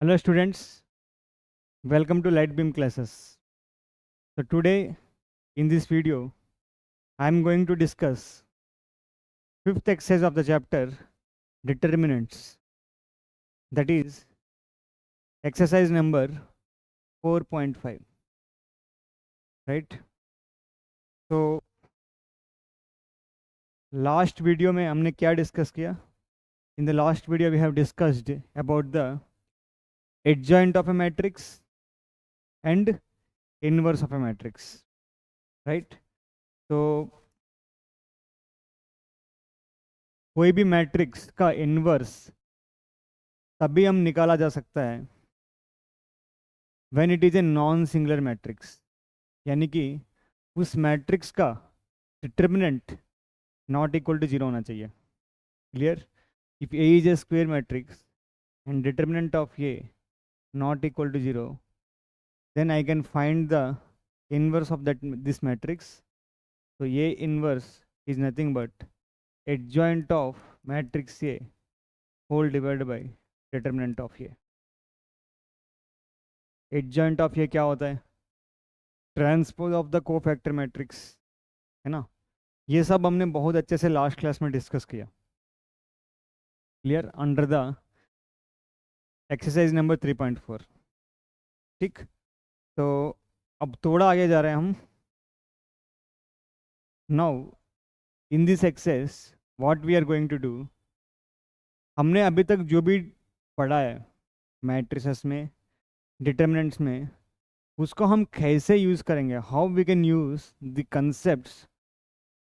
Hello students, welcome to Lightbeam classes. So today in this video I am going to discuss fifth exercise of the chapter determinants, that is exercise number 4.5, right? So last video में हमने क्या discuss किया? In the last video we have discussed about the adjoint of a matrix and inverse of a matrix, right? तो कोई भी matrix का inverse तभी हम निकाला जा सकता है when it is a non singular matrix, यानी कि उस मैट्रिक्स का determinant not equal to zero होना चाहिए. Clear? If A is a square matrix and determinant of A not equal to zero, then I can find the inverse of that this matrix. So A inverse is nothing but adjoint of matrix A whole divided by determinant of A. Adjoint of A क्या होता है? Transpose of the cofactor matrix, है ना? ये सब हमने बहुत अच्छे से लास्ट क्लास में डिस्कस किया. Clear? Under the exercise number 3.4. ठीक, तो अब थोड़ा आगे जा रहे हैं हम. Now in this exercise what we are going to do, हमने अभी तक जो भी पढ़ा है मैट्रिसेस में, डिटर्मिनेंट्स में, उसको हम कैसे यूज़ करेंगे, how we can use the concepts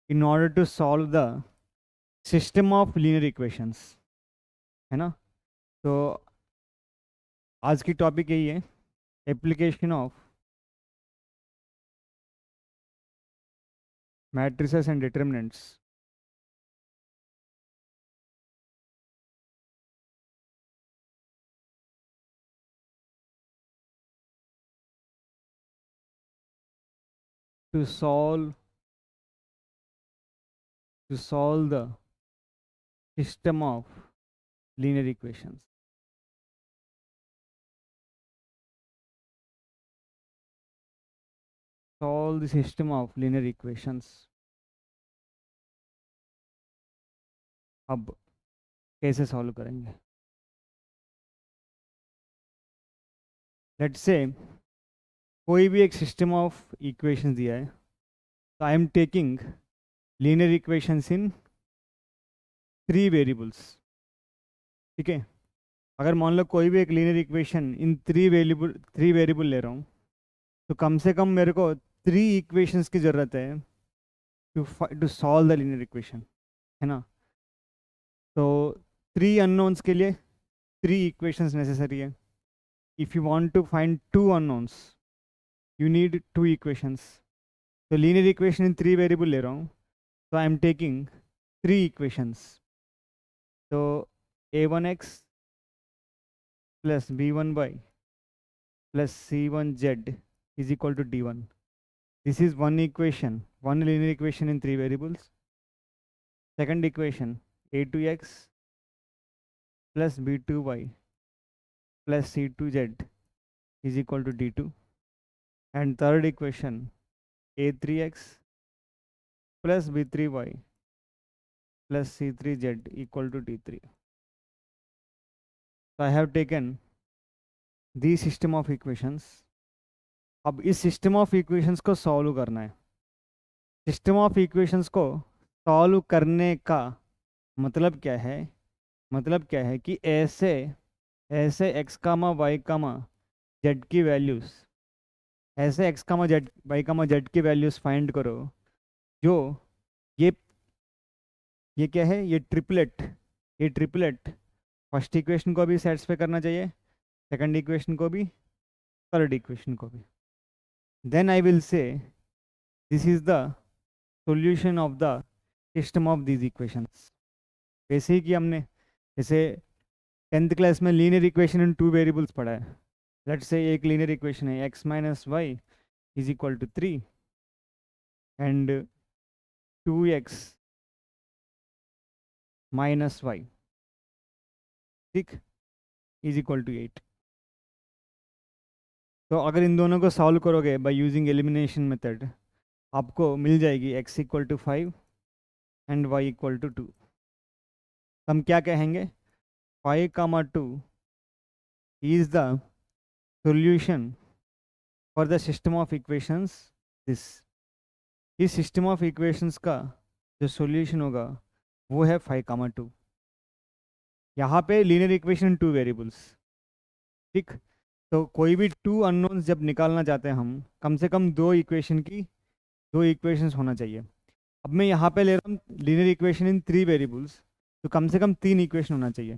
in order to solve the system of linear equations, है ना? तो आज की टॉपिक यही है, application of matrices and determinants to solve the system of linear equations. Solve the system of linear equations. अब कैसे solve करेंगे? लेट्स से कोई भी एक सिस्टम ऑफ इक्वेशंस दिया है, तो I am taking linear equations in 3 variables. ठीक है, अगर मान लो कोई भी एक लीनियर इक्वेशन इन 3 वेरिएबल ले रहा हूँ, तो कम से कम मेरे को 3 इक्वेशंस की ज़रूरत है to solve the linear equation, है ना? तो 3 अननोन्स के लिए 3 इक्वेशंस नेसेसरी है. If you want to find 2 unknowns, you need 2 equations. तो लीनियर इक्वेशन इन 3 वेरिएबल ले रहा हूँ, तो आई एम टेकिंग 3 इक्वेशंस. तो a1x plus b1y plus c1z is equal to d1. This is one equation, one linear equation in 3 variables. Second equation, a2x plus b2y plus c2z is equal to d2. And third equation, a3x plus b3y plus c3z equal to d3. So I have taken the system of equations. अब इस system of equations को solve करना है. System of equations को solve करने का मतलब क्या है? मतलब क्या है कि ऐसे ऐसे x comma y comma z की वैल्यूज़, ऐसे x comma z y comma z की वैल्यूज़ फाइंड करो जो ये क्या है, ये ट्रिपलेट फर्स्ट इक्वेशन को भी सेटिस्फाई करना चाहिए, सेकंड इक्वेशन को भी, थर्ड इक्वेशन को भी. Then I will say this is the solution of the system of these equations. वैसे ही कि हमने जैसे 10th क्लास में लीनियर इक्वेशन इन 2 वेरिएबल्स पढ़ा है. लेट्स से एक लीनियर इक्वेशन है x minus y is equal to 3 and 2x minus y, ठीक, इज इक्वल टू 8. तो अगर इन दोनों को सॉल्व करोगे बाय यूजिंग एलिमिनेशन मेथड, आपको मिल जाएगी x equal to 5 and y equal to 2। हम क्या कहेंगे, 5, 2 is the solution for the system of equations this. इस सिस्टम ऑफ इक्वेशंस का जो सॉल्यूशन होगा वो है 5, 2। यहाँ पे लीनियर इक्वेशन 2 वेरिएबल्स, ठीक। तो कोई भी 2 अननोन्स जब निकालना चाहते हैं हम, कम से कम 2 इक्वेशन की 2 इक्वेशंस होना चाहिए। अब मैं यहाँ पे ले रहा हूँ लीनियर इक्वेशन इन 3 वेरिएबल्स, तो कम से कम 3 इक्वेशन होना चाहिए,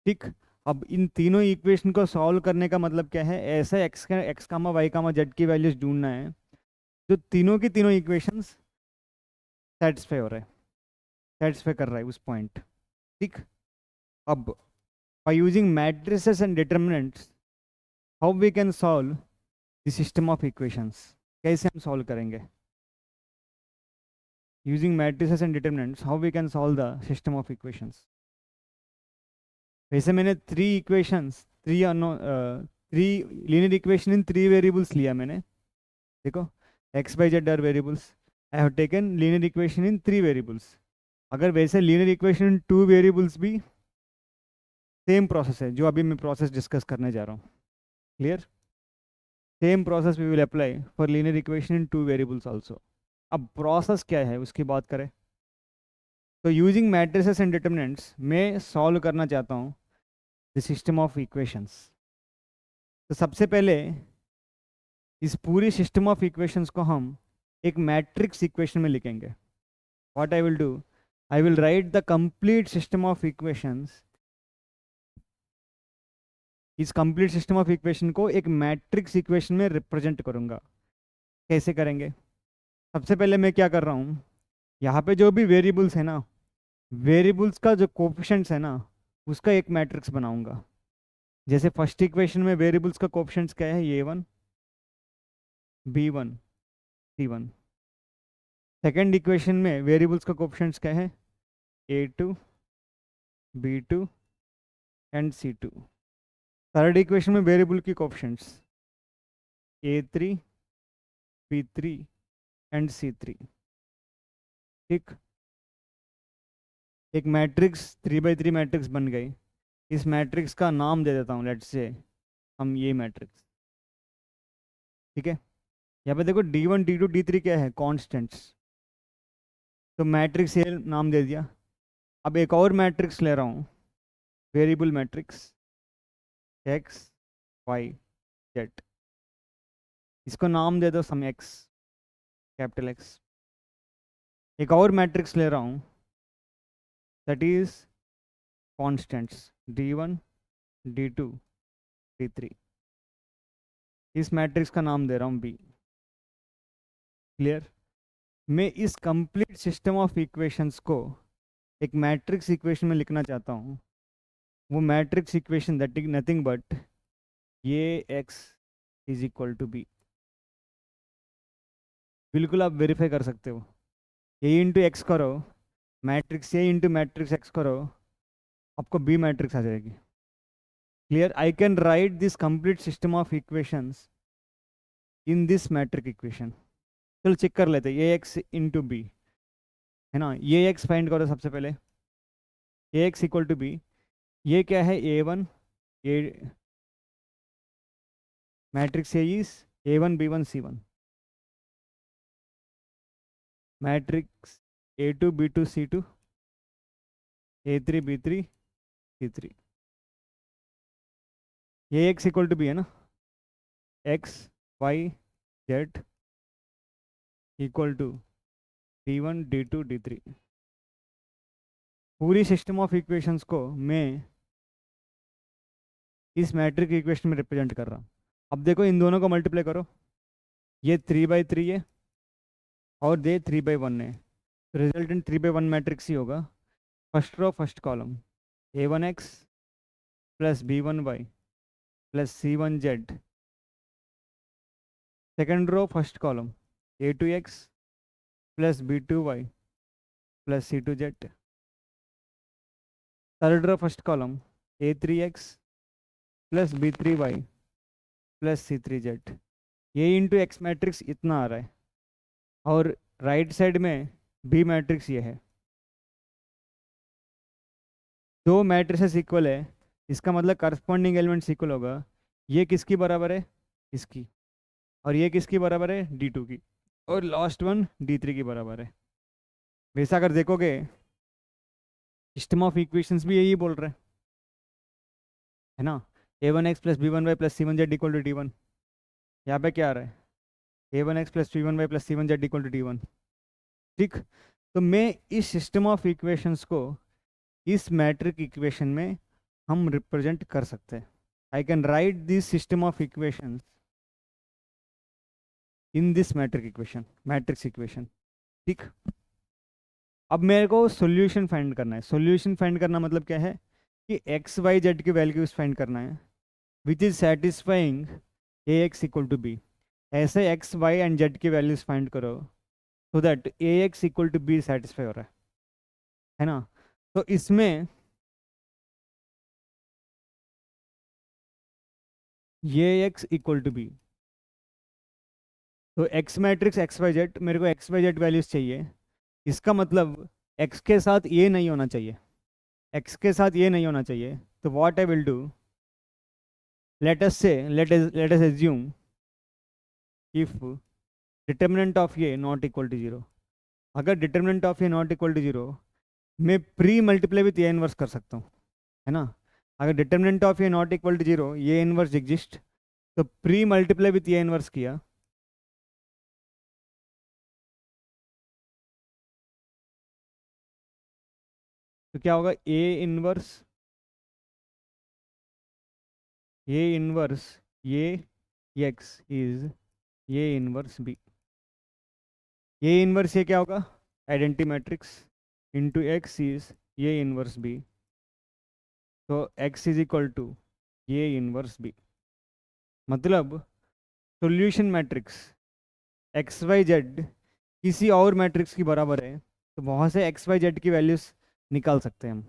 ठीक। अब इन तीनों इक्वेशन को सॉल्व करने का मतलब क्या है, ऐसे x comma y comma z की वैल्यूज ढूंढना है जो तीनों की तीनों इक्वेशंस सेटिस्फाई हो रहा है, सेटिस्फाई कर रहा है उस पॉइंट, ठीक। अब by using matrices and determinants, how we can solve the system of equations, कैसे हम सॉल्व करेंगे using matrices and determinants, how we can solve the system of equations। वैसे मैंने 3 equations 3 linear equation in 3 variables लिया मैंने, देखो x by z are variables, I have taken linear equation in 3 variables. अगर वैसे लीनियर इक्वेशन इन 2 वेरिएबल्स भी same process है जो अभी मैं प्रोसेस डिस्कस करने जा रहा हूँ, clear. Same process we will apply for linear equation in 2 variables also. अब प्रोसेस क्या है उसकी बात करें तो यूजिंग मैट्रिसेस एंड डिटरमिनेंट्स मैं सॉल्व करना चाहता हूँ द सिस्टम ऑफ इक्वेशंस। तो सबसे पहले इस पूरी सिस्टम ऑफ इक्वेशंस को हम एक मैट्रिक्स इक्वेशन में लिखेंगे। What I will do, I will write the complete system of equations, इस कंप्लीट सिस्टम ऑफ इक्वेशन को एक मैट्रिक्स इक्वेशन में रिप्रेजेंट करूंगा। कैसे करेंगे, सबसे पहले मैं क्या कर रहा हूँ, यहाँ पे जो भी वेरिएबल्स है ना, वेरिएबल्स का जो कोफिशिएंट्स है ना उसका एक मैट्रिक्स बनाऊंगा। जैसे फर्स्ट इक्वेशन में वेरिएबल्स का कोफिशिएंट्स क्या है, a1 b1 c1। Second equation में वेरिएबल्स का कोफिशिएंट्स क्या है, a2 b2 and c2। Third equation में वेरिएबल की coefficients a3 b3 and c3, ठीक। एक मैट्रिक्स 3 by 3 मैट्रिक्स बन गई। इस मैट्रिक्स का नाम दे देता हूँ, लेट्स से हम ये मैट्रिक्स, ठीक है। यहाँ पे देखो d1 d2 d3 क्या है, कॉन्स्टेंट्स, तो मैट्रिक्स ये नाम दे दिया। अब एक और मैट्रिक्स ले रहा हूँ, variable matrix x y z, इसको नाम दे दो सम x, कैपिटल X। एक और मैट्रिक्स ले रहा हूँ that is constants d1 d2 d3, इस मैट्रिक्स का नाम दे रहा हूँ b, क्लियर। मैं इस कंप्लीट सिस्टम ऑफ इक्वेशंस को एक मैट्रिक्स इक्वेशन में लिखना चाहता हूँ। वो matrix equation that is nothing but ये x is equal to b। बिल्कुल आप वेरीफाई कर सकते हो, a इंटू एक्स करो, matrix a into matrix x करो, आपको b मैट्रिक्स आ जाएगी, clear. I can write this complete system of equations in this matrix equation. चलो चेक कर लेते हैं, ax इंटू b है ना, ये x फाइंड करो सबसे पहले, ax इक्वल टू b। ये क्या है, a1 A matrix a is a1 b1 c1, matrix a2 b2 c2 a3 b3 c3। ये x इक्वल टू b है ना, x y z equal to d1 d2 d3। पूरी system of equations को मैं इस मैट्रिक इक्वेशन में represent कर रहा हूँ। अब देखो इन दोनों को मल्टीप्लाई करो, ये 3 by 3 है और ये 3 by 1 है, रिजल्टेंट 3 by 1 मैट्रिक्स ही होगा। First row first column a1x plus b1y plus c1z, second row first column a2x plus b2y plus c2z, third row first column a3x plus b3y plus C3Z, ये into x matrix इतना आ रहा है, और right side में B matrix ये है। दो matrices equal है, इसका मतलब करस्पॉन्डिंग एलिमेंट्स इक्वल होगा। ये किसकी बराबर है? इसकी। और ये किसकी बराबर है? D2 की। और लास्ट वन D3 की बराबर है। वैसा अगर देखोगे सिस्टम ऑफ इक्वेशंस भी यही बोल रहे हैं, है ना। A1x plus B1y plus C1z equal to D1। यहाँ पे क्या आ रहा है? A1x plus B1y plus C1z equal to D1। ठीक। तो मैं इस सिस्टम ऑफ इक्वेशंस को इस मैट्रिक इक्वेशन में हम रिप्रेजेंट कर सकते हैं। I can write this system of equations in this matrix equation, matrix equation. ठीक। अब मेरे को सॉल्यूशन फाइंड करना है। सॉल्यूशन फाइंड करना मतलब क्या है कि एक्स वाई जेड की वैल्यूज फाइंड करना है which is satisfying A x equal to B. ऐसे एक्स वाई एंड जेड की वैल्यूज फाइंड करो so that A x equal to B satisfy हो रहा है ना। तो इसमें ये एक्स इक्वल टू बी, तो x matrix x y z, मेरे को एक्स वाई जेड वैल्यूज चाहिए। इसका मतलब एक्स के साथ ये नहीं होना चाहिए, एक्स के साथ ये नहीं होना चाहिए। तो what I will do, let us assume if determinant of ये नॉट इक्वल टू जीरो। अगर डिटर्मिनेंट ऑफ ये नॉट इक्वल टू जीरो, मैं pre multiply with A inverse कर सकता हूँ, है ना। अगर डिटर्मिनेंट ऑफ ये नॉट इक्वल टू जीरो, ये इनवर्स एग्जिस्ट, तो प्री मल्टीप्लाई विथ ये इनवर्स किया तो क्या होगा? ए इनवर्स ये एक्स इज ये इनवर्स बी। ये इनवर्स ये क्या होगा? Identity matrix into x is ये इनवर्स बी। तो एक्स इज इक्वल टू ये इनवर्स बी। मतलब solution matrix x y z किसी और मैट्रिक्स की बराबर है, तो वहाँ से एक्स वाई जेड की वैल्यूज निकाल सकते हैं हम।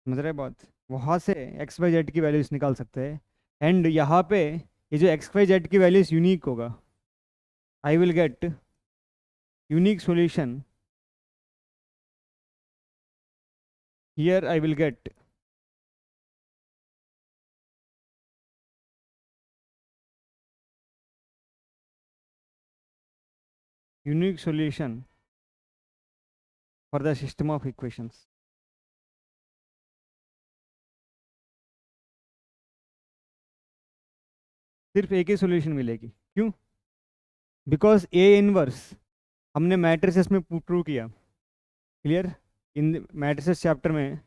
समझ रहे बात? वहाँ से एक्स वाई जेड की वैल्यूज निकाल सकते हैं। एंड यहाँ पे ये जो एक्स वाई जेड की वैल्यूज यूनिक होगा, I will gate unique solution. Here I will gate unique solution for the system of equations. सिर्फ एक ही सॉल्यूशन मिलेगी। क्यों? बिकॉज ए इनवर्स हमने मैट्रिसेस में प्रूव किया। क्लियर? इन मैट्रिसेस चैप्टर में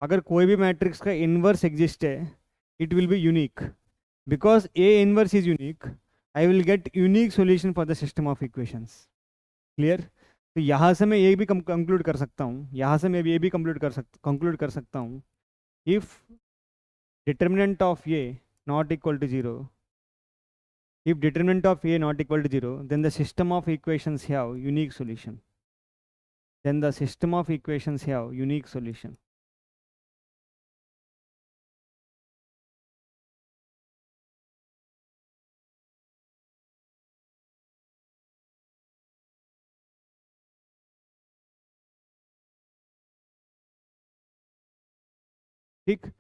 अगर कोई भी मैट्रिक्स का इनवर्स एग्जिस्ट है, it will be unique. Because A inverse is unique, I will gate unique solution for the system of equations. Clear? तो यहाँ से मैं ये भी कंक्लूड कर सकता हूँ, यहाँ से मैं ये भी कंक्लूड कर सकता हूँ, इफ डिटर्मिनेंट ऑफ ये not equal to zero, if determinant of a not equal to 0, then the system of equations have unique solution. Then the system of equations have unique solution. ठीक।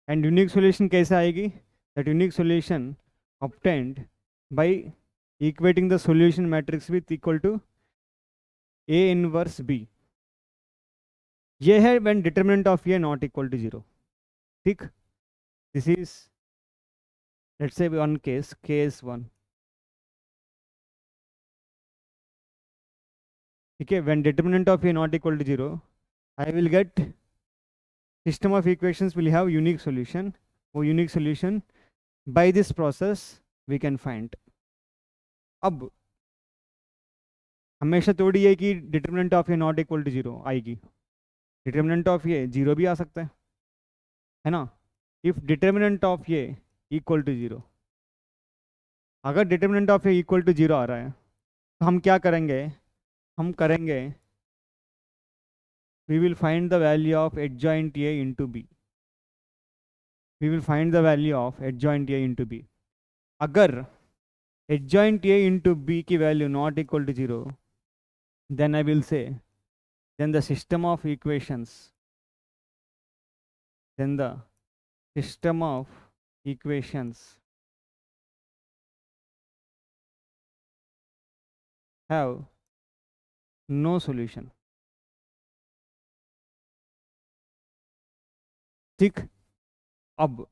and unique solution कैसे आएगी? that unique solution obtained by equating the solution matrix with equal to a inverse b। ये है when determinant of a not equal to 0। ठीक। this is let's say one case 1। ठीक है, when determinant of a not equal to 0, I will get system of equations will have unique solution। वो unique solution by this process we can find। अब हमेशा थोड़ी है कि determinant of A not equal to zero आएगी, determinant of ये zero भी आ सकता है ना। इफ डिटर्मिनेंट ऑफ ये इक्वल टू जीरो, अगर determinant of A equal to zero आ रहा है तो हम क्या करेंगे? हम करेंगे we will find the value of adjoint a into b। we will find the value of adjoint a into b। अगर adjoint A into B की value not equal to 0, then I will say, then the system of equations have no solution. ठीक. अब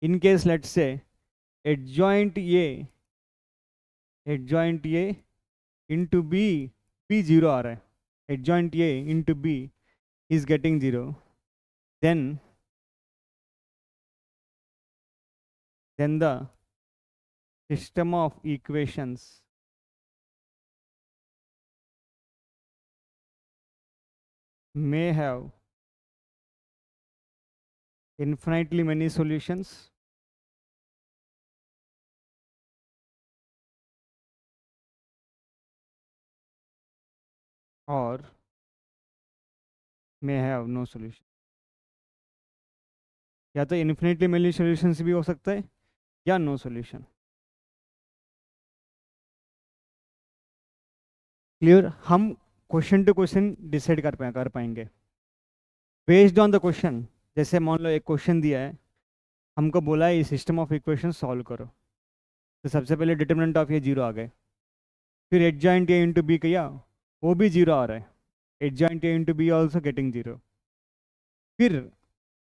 in case let's say adjoint A into B 0 आ रहा है, adjoint A into B is getting 0, then the system of equations may have infinitely many solutions or may have no solution. या तो infinitely many solutions भी हो सकता है या नो सॉल्यूशन. क्लियर. हम क्वेश्चन टू क्वेश्चन डिसाइड कर पाएंगे बेस्ड ऑन द क्वेश्चन. जैसे मान लो एक क्वेश्चन दिया है, हमको बोला है ये सिस्टम ऑफ इक्वेशन सॉल्व करो, तो सबसे पहले डिटरमिनेंट ऑफ ये 0 आ गए. फिर एडजॉइंट ए इंटू बी किया, वो भी 0 आ रहा है. Adjoint A into B also getting 0. फिर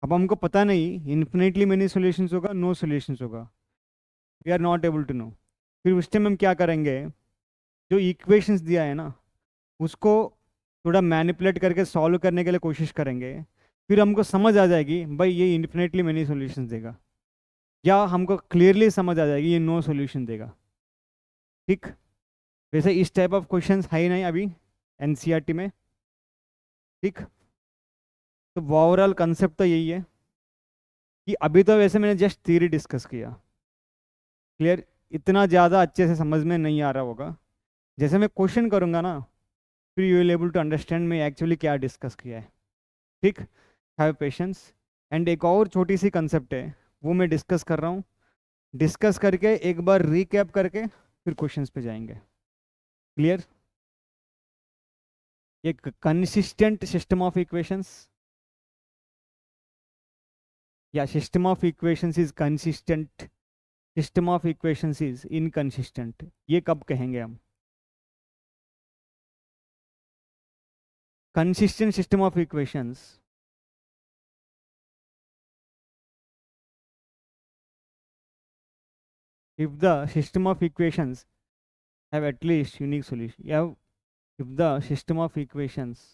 अब हमको पता नहीं इन्फिनिटली मेनी सॉल्यूशंस होगा नो सॉल्यूशंस होगा, we are not able to know. फिर उस टाइम हम क्या करेंगे, जो इक्वेशंस दिया है ना उसको थोड़ा मैनिपुलेट करके सॉल्व करने के लिए कोशिश करेंगे. फिर हमको समझ आ जाएगी भाई ये इन्फिनिटली मेनी सॉल्यूशंस देगा, या हमको क्लियरली समझ आ जाएगी ये नो सॉल्यूशन देगा. ठीक. वैसे इस टाइप ऑफ क्वेश्चंस है ही नहीं अभी एनसीईआरटी में. ठीक. तो ओवरऑल कंसेप्ट तो यही है कि अभी तो वैसे मैंने जस्ट थ्योरी डिस्कस किया. क्लियर. इतना ज़्यादा अच्छे से समझ में नहीं आ रहा होगा. जैसे मैं क्वेश्चन करूँगा ना, फिर you will able to understand मैं एक्चुअली क्या डिस्कस किया है. ठीक. Have patience. एंड एक और छोटी सी कंसेप्ट है वो मैं डिस्कस कर रहा हूँ. डिस्कस करके एक बार रिकैप करके फिर क्वेश्चंस पे जाएंगे. क्लियर. एक कंसिस्टेंट सिस्टम ऑफ इक्वेशंस या system of equations is consistent, system of equations is inconsistent, ये कब कहेंगे हम. consistent system of equations if the system of equations have at least unique solution. If the system of equations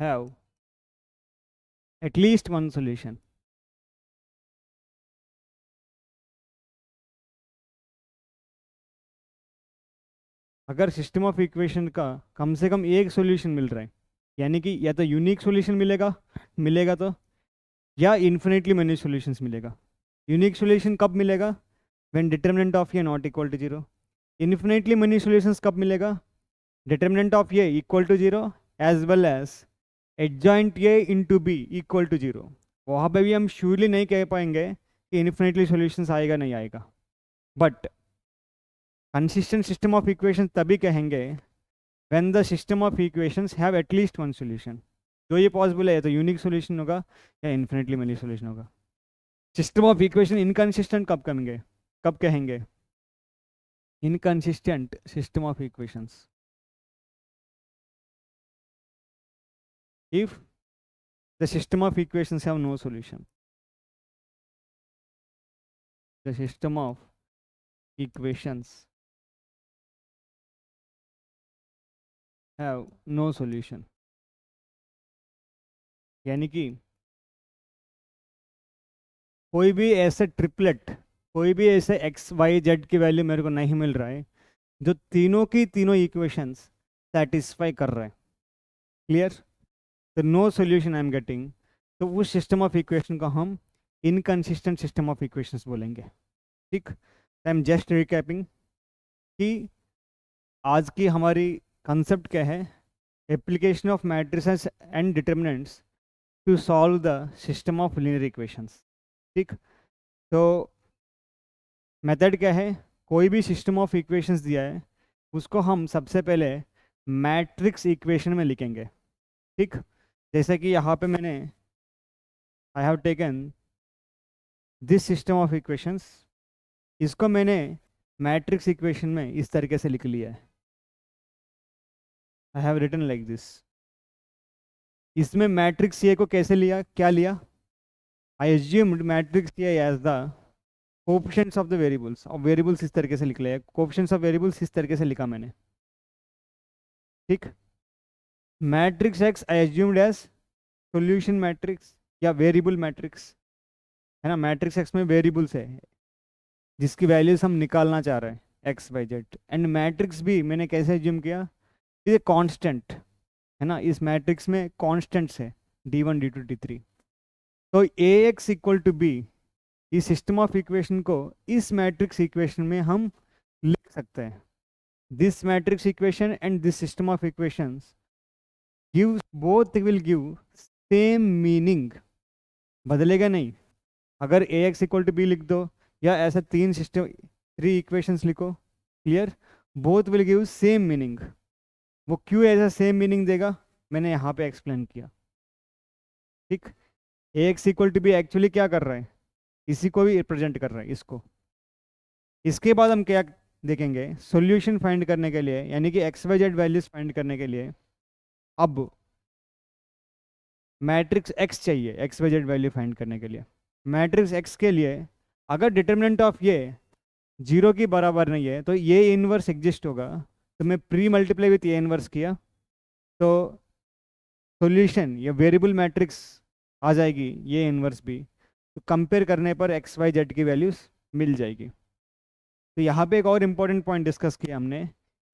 have at least one solution. अगर system of equation का कम से कम एक solution मिल रहा है, यानी कि या तो यूनिक सॉल्यूशन मिलेगा तो, या इन्फिनिटली मेनी सॉल्यूशंस मिलेगा. यूनिक सॉल्यूशन कब मिलेगा, व्हेन डिटरमिनेंट ऑफ ये not equal to 0. Infinitely many solutions कब मिलेगा, डिटरमिनेंट ऑफ ये equal to 0 as well as adjoint A into B equal to 0. वहाँ पे भी हम श्योरली नहीं कह पाएंगे कि इन्फिनिटली सॉल्यूशंस आएगा नहीं आएगा, but consistent system of equation तभी कहेंगे when the system of equations have at least one solution. जो ये पॉसिबल है, तो यूनिक सॉल्यूशन होगा या इन्फिनिटली मेनी सॉल्यूशन होगा. सिस्टम ऑफ इक्वेशन इनकंसिस्टेंट कब कहेंगे, inconsistent system of equations if the system of equations have no solution. The system of equations have no solution. यानी कि कोई भी ऐसे ट्रिपलेट, कोई भी ऐसे एक्स वाई जेड की वैल्यू मेरे को नहीं मिल रहा है जो तीनों की तीनों इक्वेशंस सेटिस्फाई कर रहे हैं. क्लियर. तो no solution I am getting, तो उस सिस्टम ऑफ इक्वेशन को हम इनकंसिस्टेंट सिस्टम ऑफ इक्वेशंस बोलेंगे. ठीक. आई एम जस्ट रिकैपिंग कि आज की हमारी कंसेप्ट क्या है, application of matrices and determinants to solve the system of linear equations. ठीक, तो मेथड क्या है, कोई भी सिस्टम ऑफ इक्वेशंस दिया है उसको हम सबसे पहले मैट्रिक्स इक्वेशन में लिखेंगे। ठीक, जैसे कि यहाँ पे मैंने आई have taken this system of equations, इसको मैंने मैट्रिक्स इक्वेशन में इस तरीके से लिख लिया है। I have written like this. इसमें मैट्रिक्स ए को कैसे लिया, क्या लिया, I assumed matrix A as the coefficients of the variables, और वेरिएबल्स इस तरीके से लिख लिया, कोएफिशिएंट्स ऑफ वेरिएबल्स इस तरीके से लिखा मैंने। ठीक, मैट्रिक्स एक्स आई एज्यूम्ड एज सॉल्यूशन मैट्रिक्स या वेरिएबल मैट्रिक्स, है ना। मैट्रिक्स एक्स में वेरिएबल्स है जिसकी वैल्यूज हम निकालना चाह रहे हैं, x y z. And matrix भी मैंने कैसे एज्यूम किया, ये कांस्टेंट है ना, इस मैट्रिक्स में कांस्टेंट्स है d1 d2 d3। तो ax इक्वल टू बी, इस सिस्टम ऑफ इक्वेशन को इस मैट्रिक्स इक्वेशन में हम लिख सकते हैं। This matrix equation and this system of equations gives, both will give same meaning, बदलेगा नहीं। अगर ax इक्वल टू बी लिख दो या ऐसा थ्री इक्वेशंस लिखो, clear, both will give same meaning. वो क्यों ऐसा सेम मीनिंग देगा, मैंने यहाँ पे एक्सप्लेन किया। ठीक, ax equal to B actually क्या कर रहा है, इसी को भी रिप्रेजेंट कर रहा है, इसको। इसके बाद हम क्या देखेंगे, सॉल्यूशन फाइंड करने के लिए, यानी कि x y z values find करने के लिए अब मैट्रिक्स एक्स चाहिए, x y z value find करने के लिए। मैट्रिक्स एक्स के लिए अगर डिटर्मिनेंट ऑफ ये 0 की बराबर नहीं है तो ये इनवर्स एग्जिस्ट होगा, तो मैं प्री मल्टीप्लाई विथ ये इनवर्स किया तो सॉल्यूशन या वेरिएबल मैट्रिक्स आ जाएगी, ये इनवर्स भी। तो कंपेयर करने पर एक्स वाई जेड की वैल्यूज मिल जाएगी। तो यहाँ पे एक और इम्पॉर्टेंट पॉइंट डिस्कस किया हमने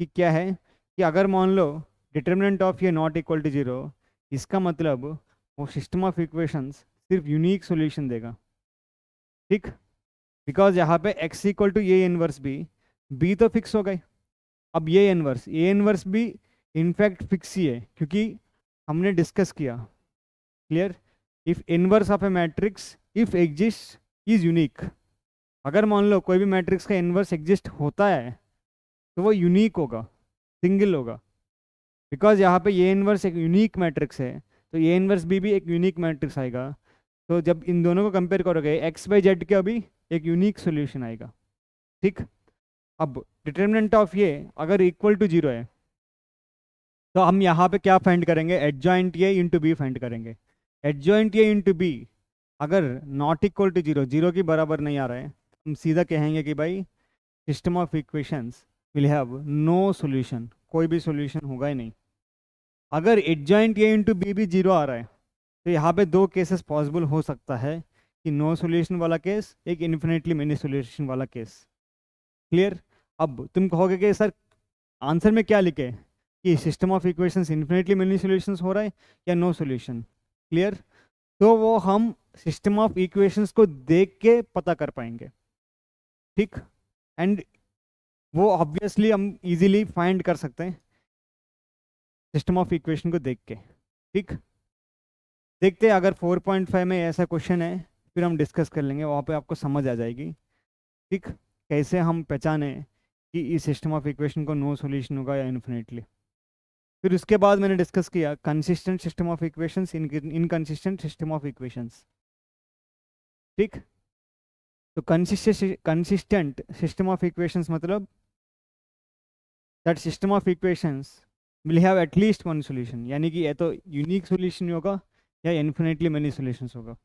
कि क्या है, कि अगर मान लो डिटर्मिनेंट ऑफ ये नॉट इक्वल टू 0, इसका मतलब वो सिस्टम ऑफ इक्वेशंस सिर्फ यूनिक सॉल्यूशन देगा। ठीक, बिकॉज यहाँ पे x इक्वल टू ये इनवर्स बी तो फिक्स हो गए। अब ये इनवर्स भी इनफैक्ट फिक्स ही है, क्योंकि हमने डिस्कस किया, clear, if inverse of A matrix if exist is unique. अगर मान लो कोई भी मैट्रिक्स का इनवर्स एग्जिस्ट होता है तो वो यूनिक होगा, सिंगल होगा, बिकॉज यहाँ पे ये इनवर्स एक यूनिक मैट्रिक्स है, तो ये इनवर्स भी एक यूनिक मैट्रिक्स आएगा। तो जब इन दोनों को कंपेयर करोगे एक्स बाई जेड का भी एक यूनिक सोल्यूशन आएगा। ठीक, अब डिटर्मिनेंट ऑफ ये अगर इक्वल टू 0 है तो हम यहाँ पे क्या फाइंड करेंगे, adjoint A into B find करेंगे। एडजॉइंट ए इंटू बी अगर नॉट इक्वल टू 0, 0 की बराबर नहीं आ रहा है, हम सीधा कहेंगे कि भाई system of equations will have no solution, कोई भी सॉल्यूशन होगा ही नहीं। अगर एडजॉइंट ए इंटू बी भी 0 आ रहा है तो यहाँ पे दो केसेस पॉसिबल हो सकता है, कि नो सॉल्यूशन वाला केस, एक इन्फिनिटली मेनी सॉल्यूशन वाला केस। क्लियर, अब तुम कहोगे कि सर आंसर में क्या लिखे कि system of equations infinitely many solutions हो रहा है या नो सॉल्यूशन। क्लियर, तो वो हम सिस्टम ऑफ इक्वेशंस को देख के पता कर पाएंगे। ठीक, एंड वो ऑब्वियसली हम इजीली फाइंड कर सकते हैं सिस्टम ऑफ इक्वेशन को देख के। ठीक, देखते हैं अगर 4.5 में ऐसा क्वेश्चन है फिर हम डिस्कस कर लेंगे, वहाँ पे आपको समझ आ जाएगी। ठीक, कैसे हम पहचाने कि इस सिस्टम ऑफ इक्वेशन को नो सॉल्यूशन होगा या इन्फिनिटली। फिर उसके बाद मैंने डिस्कस किया consistent system of equations, inconsistent system of equations. ठीक, तो कंसिस्टेंट सिस्टम ऑफ इक्वेशंस मतलब that system of equations will have at least one solution, यानी कि या तो यूनिक सॉल्यूशन होगा या इन्फिनिटली मेनी सॉल्यूशंस होगा।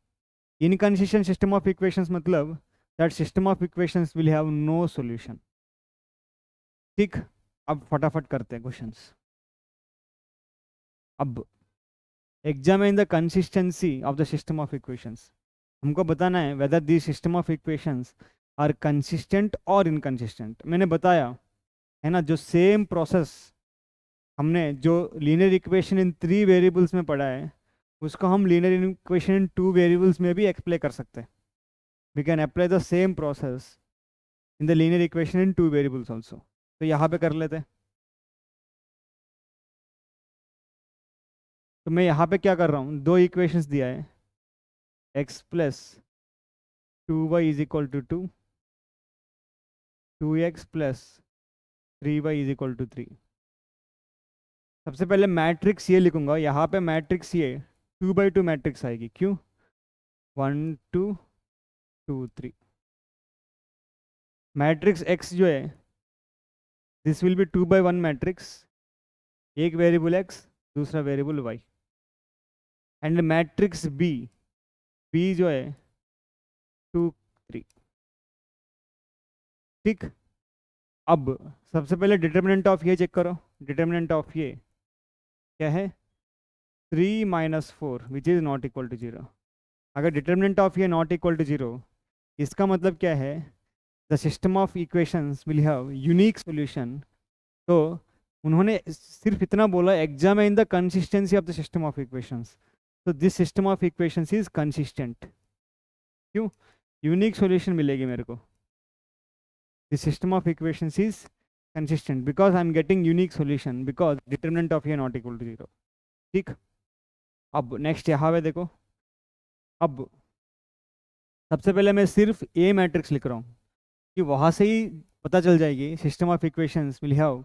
इनकंसिस्टेंट सिस्टम ऑफ इक्वेशंस मतलब that system of equations will have no solution. ठीक, अब फटाफट करते हैं क्वेश्चंस। अब examine the consistency of the system of equations, हमको बताना है whether the system of equations are consistent और इनकंसिस्टेंट। मैंने बताया है ना, जो सेम प्रोसेस हमने जो लीनियर इक्वेशन इन 3 वेरिएबल्स में पढ़ा है उसको हम लीनियर इक्वेशन इन 2 वेरिएबल्स में भी एक्सप्लेन कर सकते हैं। We can apply the same process in the linear equation in 2 variables also. तो यहाँ पे कर लेते हैं। तो मैं यहाँ पे क्या कर रहा हूँ, दो इक्वेशंस दिया है, x plus 2y is equal to 2, 2x plus 3y is equal to 3। सबसे पहले मैट्रिक्स ये लिखूंगा, यहाँ पे मैट्रिक्स ये 2 by 2 मैट्रिक्स आएगी, क्यों, 1 2 2 3। मैट्रिक्स x जो है, this will be 2 by 1 matrix, एक वेरिएबल x, दूसरा variable y। And matrix b जो है 2 3। ठीक, अब सबसे पहले डिटर्मिनेंट ऑफ ये चेक करो, डिटर्मिनेंट ऑफ ये क्या है, 3 - 4 which is not equal to 0। अगर डिटर्मिनेंट ऑफ ये नॉट इक्वल टू 0, इसका मतलब क्या है, the system of equations will have unique solution. तो उन्होंने सिर्फ इतना बोला, examine the consistency of the system of equations. तो this system of equations is consistent. क्यों, यूनिक सॉल्यूशन मिलेगी मेरे को। This system of equations is consistent because I'm getting unique solution because determinant of a not equal to 0। ठीक, अब next यहाँ पे देखो, अब सबसे पहले मैं सिर्फ ए मैट्रिक्स लिख रहा हूँ कि वहाँ से ही पता चल जाएगी system of equations will have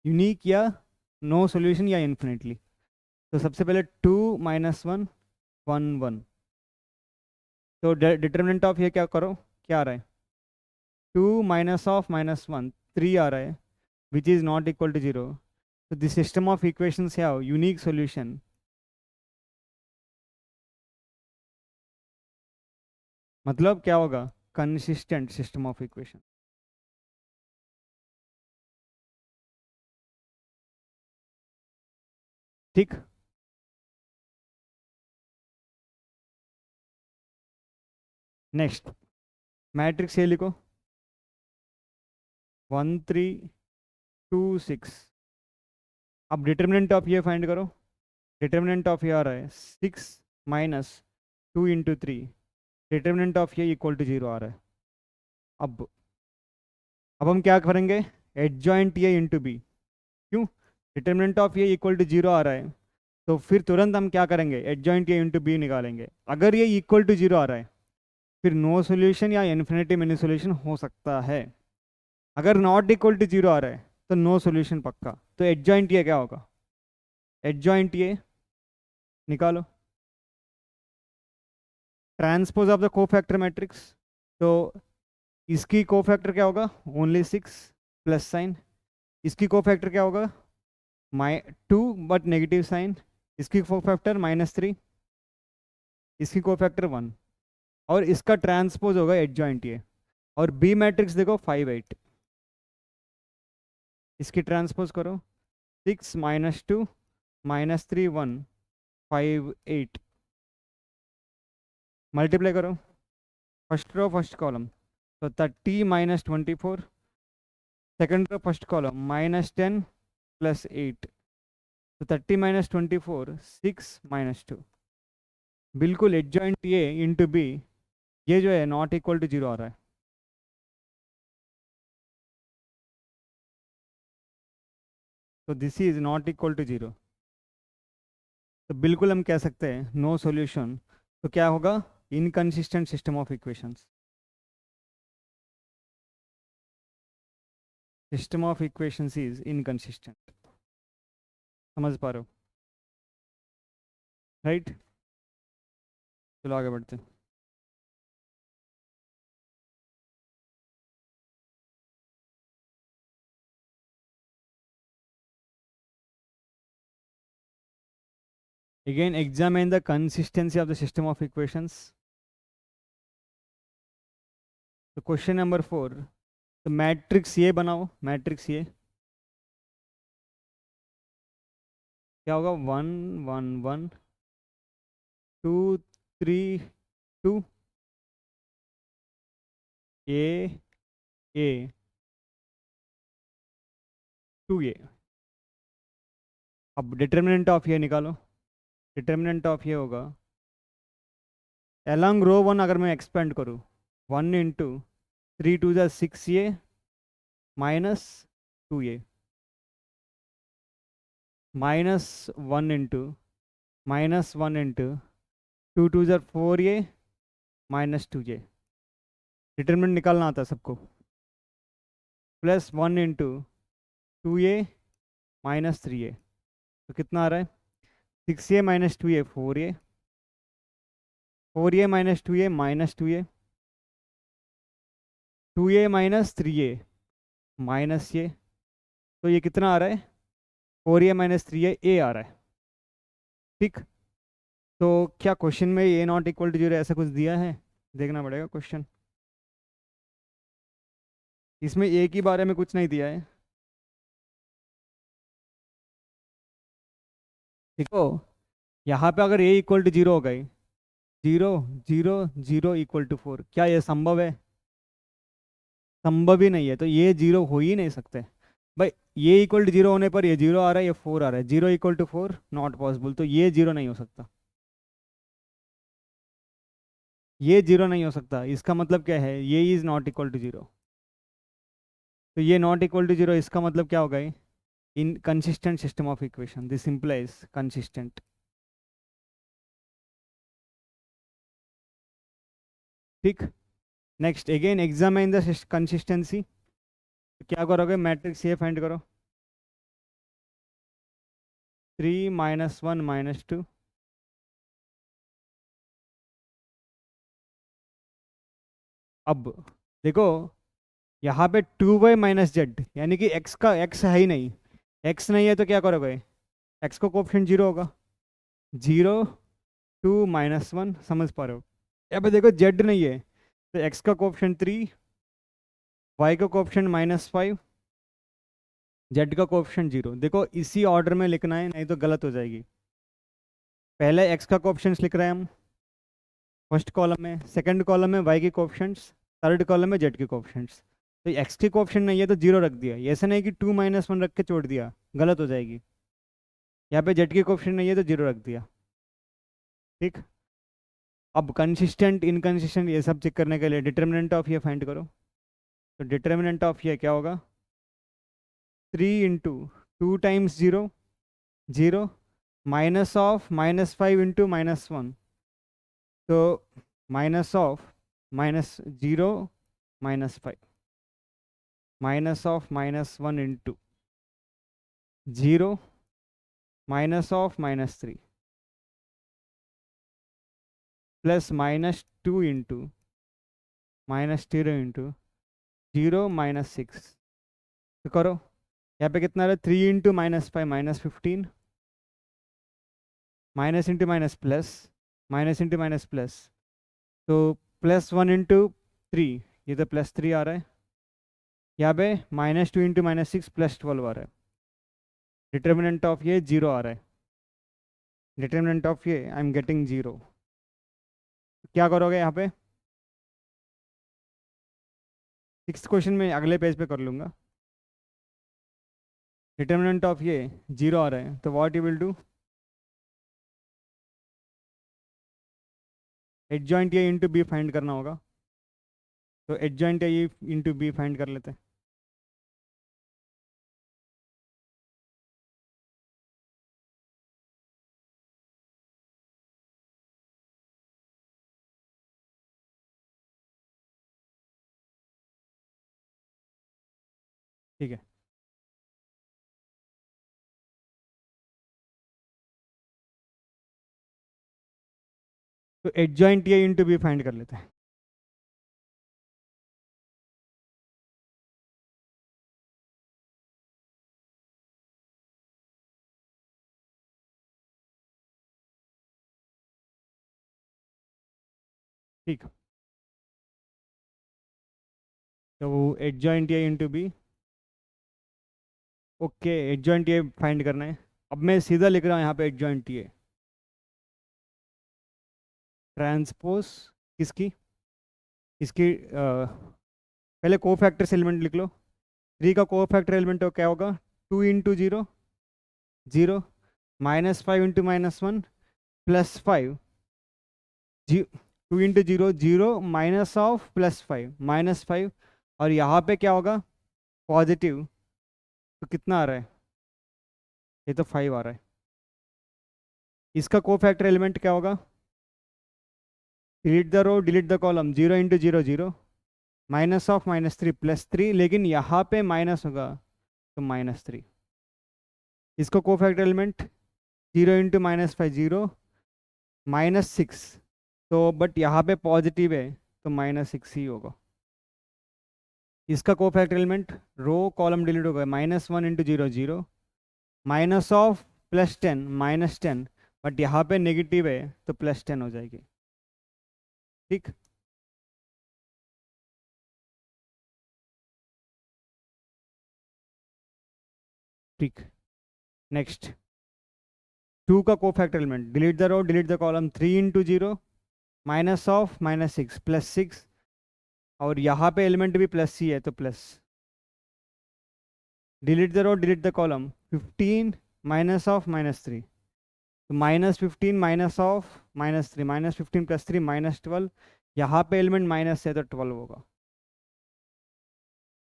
unique या नो सॉल्यूशन या इन्फिनिटली। तो सबसे पहले 2 - 1 1 1। तो डिटर्मिनेंट ऑफ ये क्या करो, क्या आ रहा है, 2 - 1 3 आ रहा है, which is not equal to 0। So the system of equations have unique solution। मतलब क्या होगा, consistent system of equation। ठीक, नेक्स्ट मैट्रिक्स ये लिखो, 1 3 2 6। अब डिटर्मिनेंट ऑफ ये फाइंड करो, डिटर्मिनेंट ऑफ ये आ रहा है 6 - 2 × 3, डिटर्मिनेंट ऑफ ये इक्वल टू 0 आ रहा है। अब हम क्या करेंगे, एडजॉइंट ए इंटू बी। क्यों, डिटर्मिनेंट ऑफ ये इक्वल टू 0 आ रहा है, तो फिर तुरंत हम क्या करेंगे, एडजॉइंट ए इंटू बी निकालेंगे। अगर ये इक्वल टू 0 आ रहा है, फिर नो सोल्यूशन या इन्फिनिटी मिनी सोल्यूशन हो सकता है। अगर नॉट इक्वल टू 0 आ रहा है तो नो सोल्यूशन पक्का। तो एडजॉइंट ये क्या होगा, एडजॉइंट ये निकालो, transpose of the cofactor matrix. तो इसकी कोफैक्टर क्या होगा, ओनली 6 प्लस साइन। इसकी कोफैक्टर क्या होगा, 2 बट नेगेटिव साइन। इसकी कोफैक्टर -3, इसकी कोफैक्टर 1। और इसका ट्रांसपोज होगा एडजॉइंट ये। और बी मैट्रिक्स देखो 5 8, इसकी ट्रांसपोज करो, 6 - 2 -3 1 5 8। मल्टीप्लाई करो, फर्स्ट रो फर्स्ट कॉलम, तो 30 - 24, सेकंड रो फर्स्ट कॉलम -10 + 8। तो 30 - 24 6 - 2। बिल्कुल एडजॉइंट ए इंटू बी, ये जो है नॉट इक्वल टू 0 आ रहा है। तो this is not equal to 0। तो बिल्कुल हम कह सकते हैं नो सॉल्यूशन। तो क्या होगा, inconsistent system of equations. System of equations is inconsistent. समझ पा रहे हो, राइट। चलो आगे बढ़ते हैं। Again, examine the consistency of the system of equations। तो क्वेश्चन नंबर 4, तो मैट्रिक्स ये बनाओ, मैट्रिक्स ये क्या होगा, 1 1 1 2 3 2 ए ए 2 ए। अब डिटर्मिनेंट ऑफ ये निकालो, डिटर्मिनेंट ऑफ ये होगा along रो 1 अगर मैं एक्सपेंड करूँ, 1 × 3 2 = 6a -2a -1 × -1 इंटू 2 2 ज़र 4a -2j, डिटरमिनेंट निकालना आता है सबको, +1 इंटू 2a -3a, तो कितना आ रहा है 6a -2a 4a, 4a -2a -2a, 2a -3a minus ये, तो ये कितना आ रहा है 4a -3a a आ रहा है। ठीक, तो क्या क्वेश्चन में ए नॉट इक्वल टू 0 ऐसा कुछ दिया है, देखना पड़ेगा क्वेश्चन, इसमें ए के बारे में कुछ नहीं दिया है। देखो यहाँ पे अगर ए इक्वल टू 0 हो गई, 0 0 0 इक्वल टू 4, क्या ये संभव है, संभव ही नहीं है, तो ये 0 हो ही नहीं सकते भाई। ये इक्वल टू 0 होने पर ये 0 आ रहा है, ये 4 आ रहा है, 0 इक्वल टू 4 नॉट पॉसिबल, तो ये 0 नहीं हो सकता, ये 0 नहीं हो सकता, इसका मतलब क्या है, ये इज नॉट इक्वल टू 0, तो ये नॉट इक्वल टू 0 इसका मतलब क्या होगा, inconsistent system of equation, this implies consistent. ठीक, next again examine the consistency, क्या करोगे मैट्रिक्स ये फाइंड करो, 3 -1 -2, अब देखो यहाँ पे 2y -z, यानी कि x का x है ही नहीं, x नहीं है तो क्या करोगे, x का कोफिशिएंट 0 होगा, 0 2 -1, समझ पा रहे हो, यहाँ पे देखो z नहीं है तो x का कोफिशिएंट 3, y का कोफिशिएंट -5, z का कोफिशिएंट 0, देखो इसी ऑर्डर में लिखना है नहीं तो गलत हो जाएगी, पहले x का कोफिशिएंट्स लिख रहे हैं हम फर्स्ट कॉलम में, सेकंड कॉलम में y के कोफिशिएंट्स, थर्ड कॉलम में z के कोफिशिएंट्स, तो x के कोफिशिएंट नहीं है तो 0 रख दिया, ऐसा नहीं कि 2 -1 रख के छोड़ दिया, गलत हो जाएगी, यहाँ पे z के कोफिशिएंट नहीं है तो 0 रख दिया। ठीक, अब कंसिस्टेंट इनकंसिस्टेंट ये सब चेक करने के लिए डिटर्मिनेंट ऑफ ये फाइंड करो, तो डिटर्मिनेंट ऑफ ये क्या होगा, 3 into 2 times 0 0, minus of -5 into -1, तो minus of -0 -5, minus of -1 into 0, minus of -3, plus -2 into -0 into 0 -6, तो करो यहाँ पे कितना रहा, 3 into -5 -15, minus into minus plus, minus into minus plus, तो +1 इंटू 3, ये तो +3 आ रहा है, यहाँ पे -2 इंटू -6 +12 आ रहा है, डिटर्मिनेंट ऑफ ये 0 आ रहा है, डिटर्मिनेंट ऑफ ये आई एम गेटिंग 0, क्या करोगे यहाँ पे, 6th क्वेश्चन में अगले पेज पे कर लूँगा, डिटर्मिनेंट ऑफ ये 0 आ रहा है, तो what you will do, adjoint A into B find करना होगा, तो adjoint A into B find कर लेते हैं, ठीक है, तो adjoint A into B find कर लेते हैं, ठीक, तो adjoint A into B, okay adjoint ये फाइंड करना है, अब मैं सीधा लिख रहा हूँ यहाँ पे एडजॉइंट ये ट्रांसपोज किसकी, इसकी पहले कोफैक्टर्स एलिमेंट लिख लो, 3 का कोफैक्टर एलिमेंट क्या होगा, 2 into 0 0, -5 into -1 +5, 2 into 0 0, minus of +5 -5, और यहाँ पे क्या होगा पॉजिटिव, तो कितना आ रहा है, ये तो 5 आ रहा है, इसका कोफैक्टर एलिमेंट क्या होगा? Delete the row, delete the column, 0 into 0 0, minus of -3 +3, लेकिन यहाँ पे माइनस होगा तो -3। इसको कोफैक्टर एलिमेंट 0 इंटू -5 0, -6, तो बट यहाँ पे पॉजिटिव है तो -6 ही होगा। इसका cofactor element row column delete होगा, -1 इंटू 0 0, माइनस ऑफ +10 -10, बट यहाँ पे नेगेटिव है तो +10 हो जाएगी। ठीक, ठीक। नेक्स्ट, 2 का cofactor element, delete the row, delete the column, 3 into 0, minus of -6 +6, और यहाँ पे एलिमेंट भी प्लस ही है तो plus. Delete the row, delete the column, 15 minus of -3, तो -15 माइनस ऑफ -3, -15 +3 -12, यहाँ पे एलिमेंट माइनस है तो 12 होगा।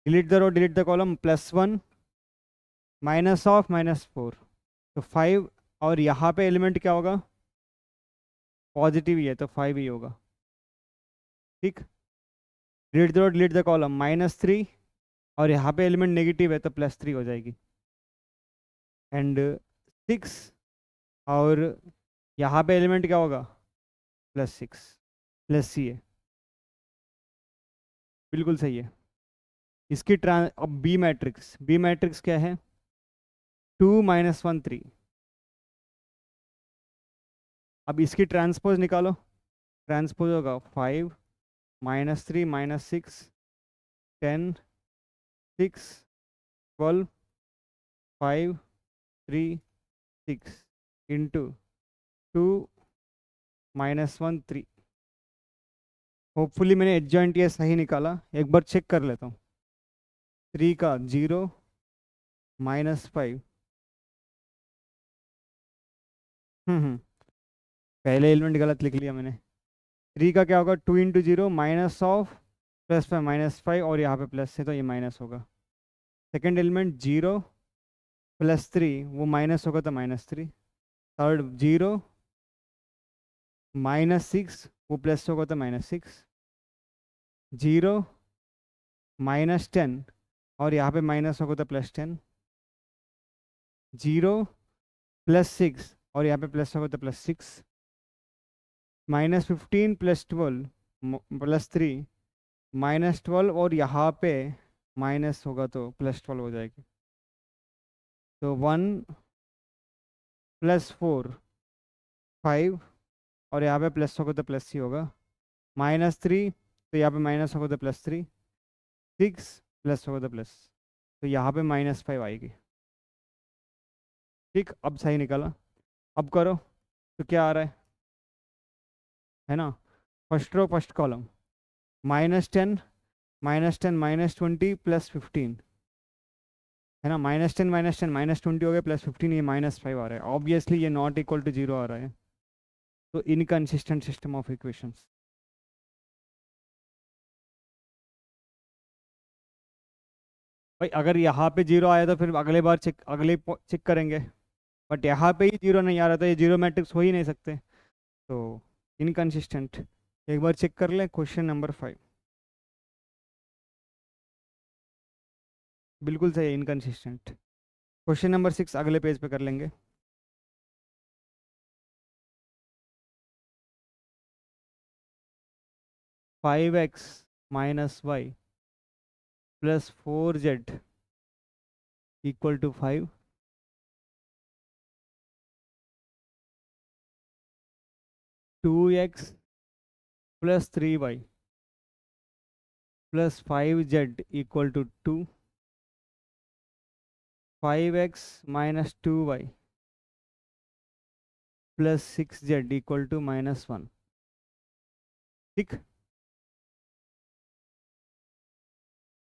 Delete the row, delete the column, +1 minus of -4, तो 5, और यहाँ पे एलिमेंट क्या होगा? पॉजिटिव ही है तो 5 ही होगा। ठीक, delete the row, delete the column, -3, और यहाँ पे एलिमेंट नेगेटिव है तो +3 हो जाएगी। एंड 6, और यहाँ पे एलिमेंट क्या होगा? +6, प्लस सी है, बिल्कुल सही है। इसकी अब बी मैट्रिक्स क्या है? 2 -1 3। अब इसकी ट्रांसपोज निकालो, ट्रांसपोज होगा 5 -3 -6 10 6 12 5 3 6 इंटू 2 -1 3। होपफुली मैंने एडजॉइंट ये सही निकाला, एक बार चेक कर लेता हूँ। 3 का 0 -5, पहले एलिमेंट गलत लिख लिया मैंने। 3 का क्या होगा? 2 इंटू 0, माइनस ऑफ +5 -5, और यहाँ पे प्लस है तो ये माइनस होगा। सेकेंड एलिमेंट 0 +3, वो माइनस होगा तो -3। थर्ड 0 -6, वो प्लस होगा तो -6। 0 -10, और यहाँ पे माइनस होगा तो +10। 0 +6, और यहाँ पे प्लस होगा तो +6। -15 +12 +3, -12, और यहाँ पे माइनस होगा तो +12 हो जाएगी। तो 1 +4 5, और यहाँ पे प्लस होगा तो प्लस ही होगा। -3, तो यहाँ पे माइनस होगा तो +3। 6 प्लस होगा तो प्लस, तो यहाँ पे -5 आएगी। ठीक, अब सही निकाला। अब करो तो क्या आ रहा है ना? फर्स्ट रो फर्स्ट कॉलम, -10 -10 -20 +15, है ना? -10 -10 -20 हो गया, +15, ये -5 आ रहा है। ऑब्वियसली ये नॉट इक्वल टू 0 आ रहा है, तो इनकंसिस्टेंट सिस्टम ऑफ इक्वेशंस। भाई अगर यहाँ पे 0 आया तो फिर चेक करेंगे, बट यहाँ पे ही 0 नहीं आ रहा, तो ये 0 मैट्रिक्स हो ही नहीं सकते, तो इनकंसिस्टेंट। एक बार चेक कर ले क्वेश्चन नंबर 5, बिल्कुल सही है, इनकंसिस्टेंट। क्वेश्चन नंबर 6 अगले पेज पे कर लेंगे। (5x - y) + 4z = 5, 2x + 3y + 5z = 2, 5x - 2y + 6z = -1। ठीक,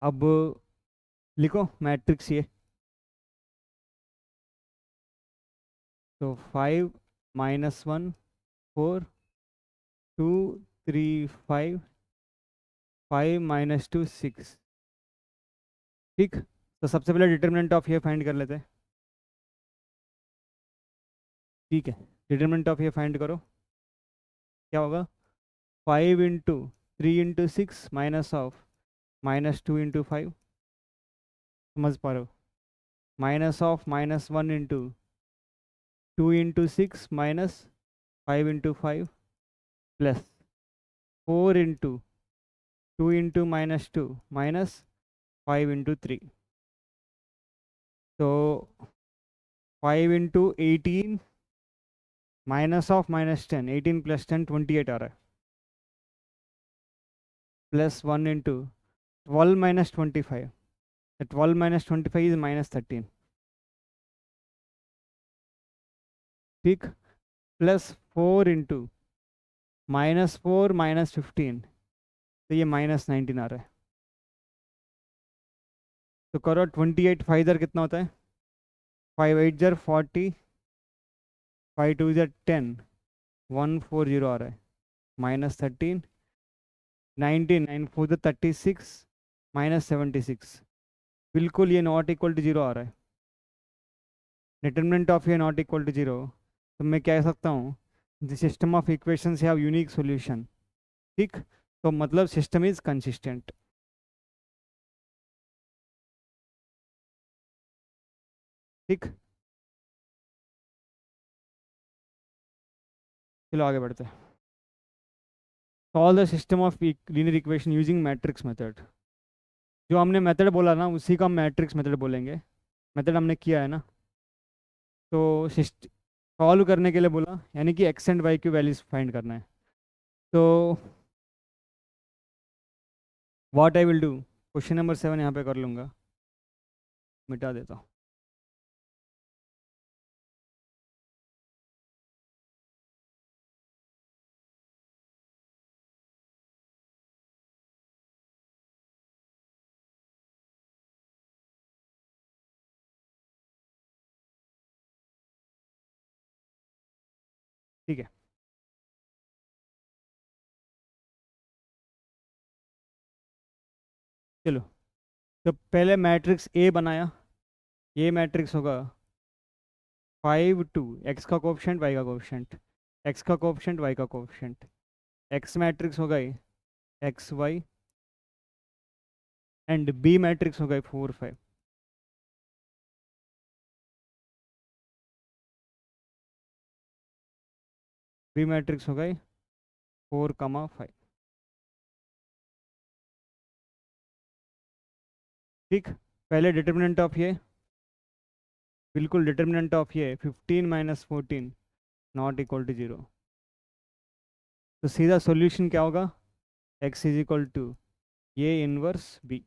अब लिखो मैट्रिक्स ये। तो 5 -1 4 2 3 5 5 - 2 6। ठीक, तो सबसे पहले डिटर्मिनेंट ऑफ ये फाइंड कर लेते हैं। ठीक है, डिटरमिनेंट ऑफ ये फाइंड करो, क्या होगा 5 into 3 into 6 minus of -2 into 5, समझ पा रहे हो, minus of -1 into 2 into 6 minus 5 into 5 plus 4 into 2 into minus 5 into 3, तो 5 इंटू 18 माइनस ऑफ -10, 18 प्लस 10 28 आ रहा है, प्लस 1 इंटू 12 -25, 12 -25 इज -13, ठीक, प्लस 4 इंटू -4 -15, तो ये -19 आ रहा है। तो करो 28 5 इधर कितना होता है, 5 8 जर 40, 5 2 जर 10, 140 आ रहा है, -13, 19 9 4 जर 36, -76, बिल्कुल ये नॉट इक्वल टू 0 आ रहा है, डिटरमिनेंट ऑफ ये नॉट इक्वल टू 0, तो मैं कह सकता हूँ the system of equations have unique solution, ठीक, तो मतलब सिस्टम इज कंसिस्टेंट, ठीक। चलो आगे बढ़ते हैं। Solve the system of linear equation using matrix method, जो हमने मेथड बोला ना उसी का हम मैट्रिक्स मेथड बोलेंगे, मेथड हमने किया है ना, तो सॉल्व करने के लिए बोला यानी कि एक्स एंड वाई की वैल्यूज फाइंड करना है, तो what I will do, question number 7 यहाँ पे कर लूँगा, मिटा देता हूँ। ठीक है, चलो, तो पहले मैट्रिक्स ए बनाया, ये मैट्रिक्स होगा 5 2, एक्स का कोफिशिएंट वाई का कोफिशिएंट, एक्स का कोफिशिएंट वाई का कोफिशिएंट, एक्स मैट्रिक्स होगा ये x y, and B matrix होगा 4 5, बी मैट्रिक्स होगा 4 5, ठीक। पहले डिटर्मिनेंट ऑफ ये, बिल्कुल डिटर्मिनेंट ऑफ ये 15 -14 नॉट इक्वल टू 0, तो सीधा सॉल्यूशन क्या होगा, x इज इक्वल टू ये इनवर्स बी,